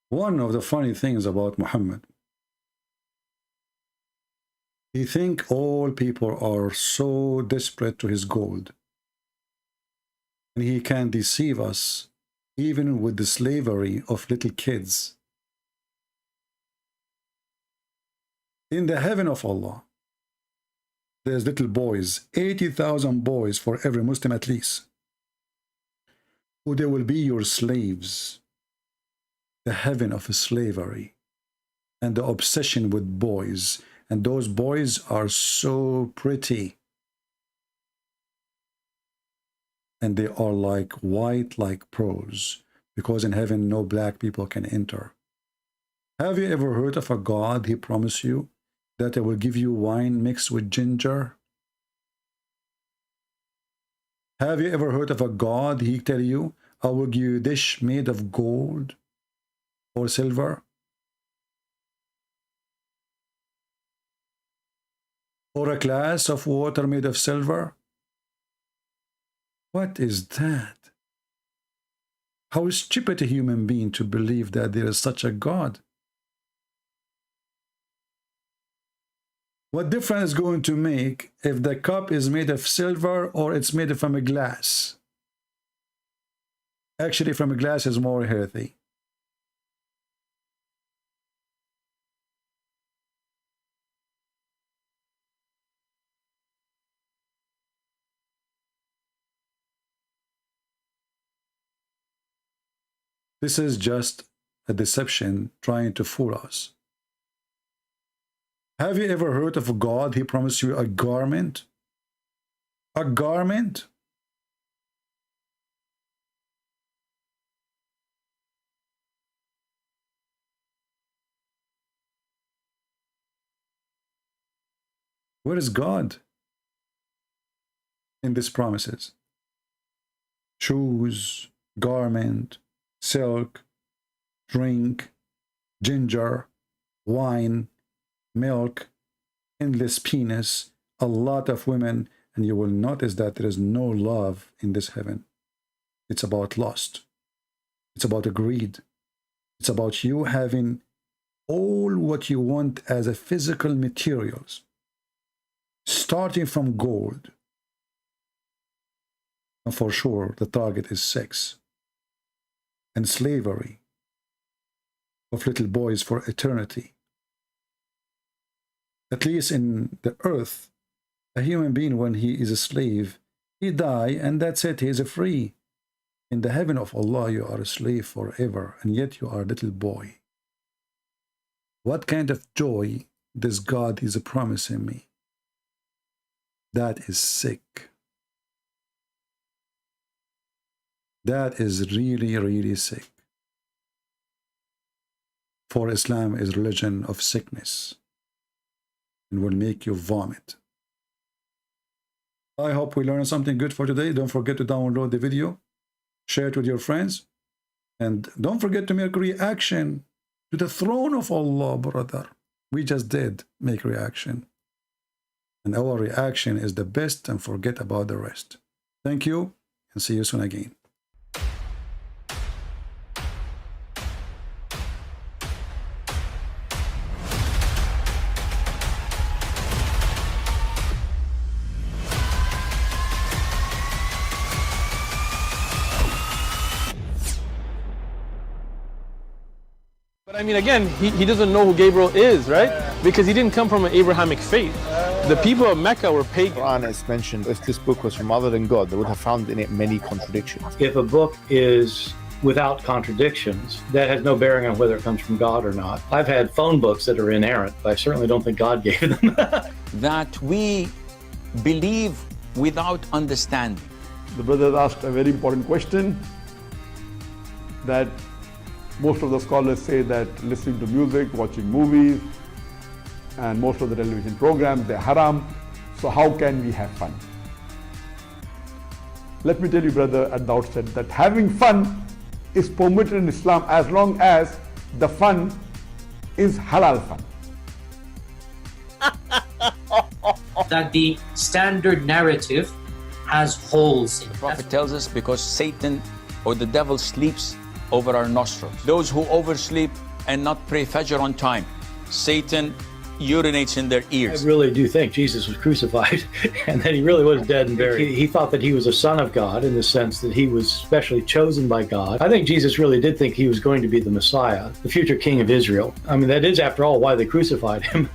One of the funny things about Muhammad, he thinks all people are so desperate to his gold, and he can deceive us even with the slavery of little kids. In the heaven of Allah, There's little boys, 80,000 boys for every Muslim at least, who they will be your slaves. The heaven of slavery and the obsession with boys. And those boys are so pretty. And they are like white like pearls, because in heaven no black people can enter. Have you ever heard of a God he promised you that I will give you wine mixed with ginger? Have you ever heard of a God he tell you, I will give you a dish made of gold or silver? Or a glass of water made of silver? What is that? How stupid a human being to believe that there is such a God. What difference is going to make if the cup is made of silver or it's made from a glass? Actually, from a glass is more healthy. This is just a deception trying to fool us. Have you ever heard of a God he promised you a garment? A garment? Where is God in these promises? Shoes, garment, silk, drink, ginger, wine, milk, endless penis, a lot of women, and you will notice that there is no love in this heaven. It's about lust. It's about greed. It's about you having all what you want as a physical materials, starting from gold. And for sure, the target is sex and slavery of little boys for eternity. At least in the earth, a human being, when he is a slave, he die and that's it, he is free. In the heaven of Allah, you are a slave forever, and yet you are a little boy. What kind of joy this God is promising me? That is sick. That is really, really sick. For Islam is religion of sickness and will make you vomit. I hope we learned something good for today. Don't forget to download the video, share it with your friends, and don't forget to make reaction to the throne of Allah, brother. We just did make reaction. And our reaction is the best, and forget about the rest. Thank you, and see you soon again. But I mean, again, he doesn't know who Gabriel is, right? Because he didn't come from an Abrahamic faith. The people of Mecca were pagan. The Quran is mentioned, if this book was from other than God, they would have found in it many contradictions. If a book is without contradictions, that has no bearing on whether it comes from God or not. I've had phone books that are inerrant, but I certainly don't think God gave them. That we believe without understanding. The brother asked a very important question, that most of the scholars say that listening to music, watching movies, and most of the television programs, they're haram. So how can we have fun? Let me tell you, brother, at the outset, that having fun is permitted in Islam as long as the fun is halal fun. That the standard narrative has holes in it. The Prophet tells us because Satan or the devil sleeps over our nostrils. Those who oversleep and not pray Fajr on time, Satan urinates in their ears. I really do think Jesus was crucified and that he really was dead and buried. He thought that he was a son of God in the sense that he was specially chosen by God. I think Jesus really did think he was going to be the Messiah, the future king of Israel. I mean, that is, after all, why they crucified him,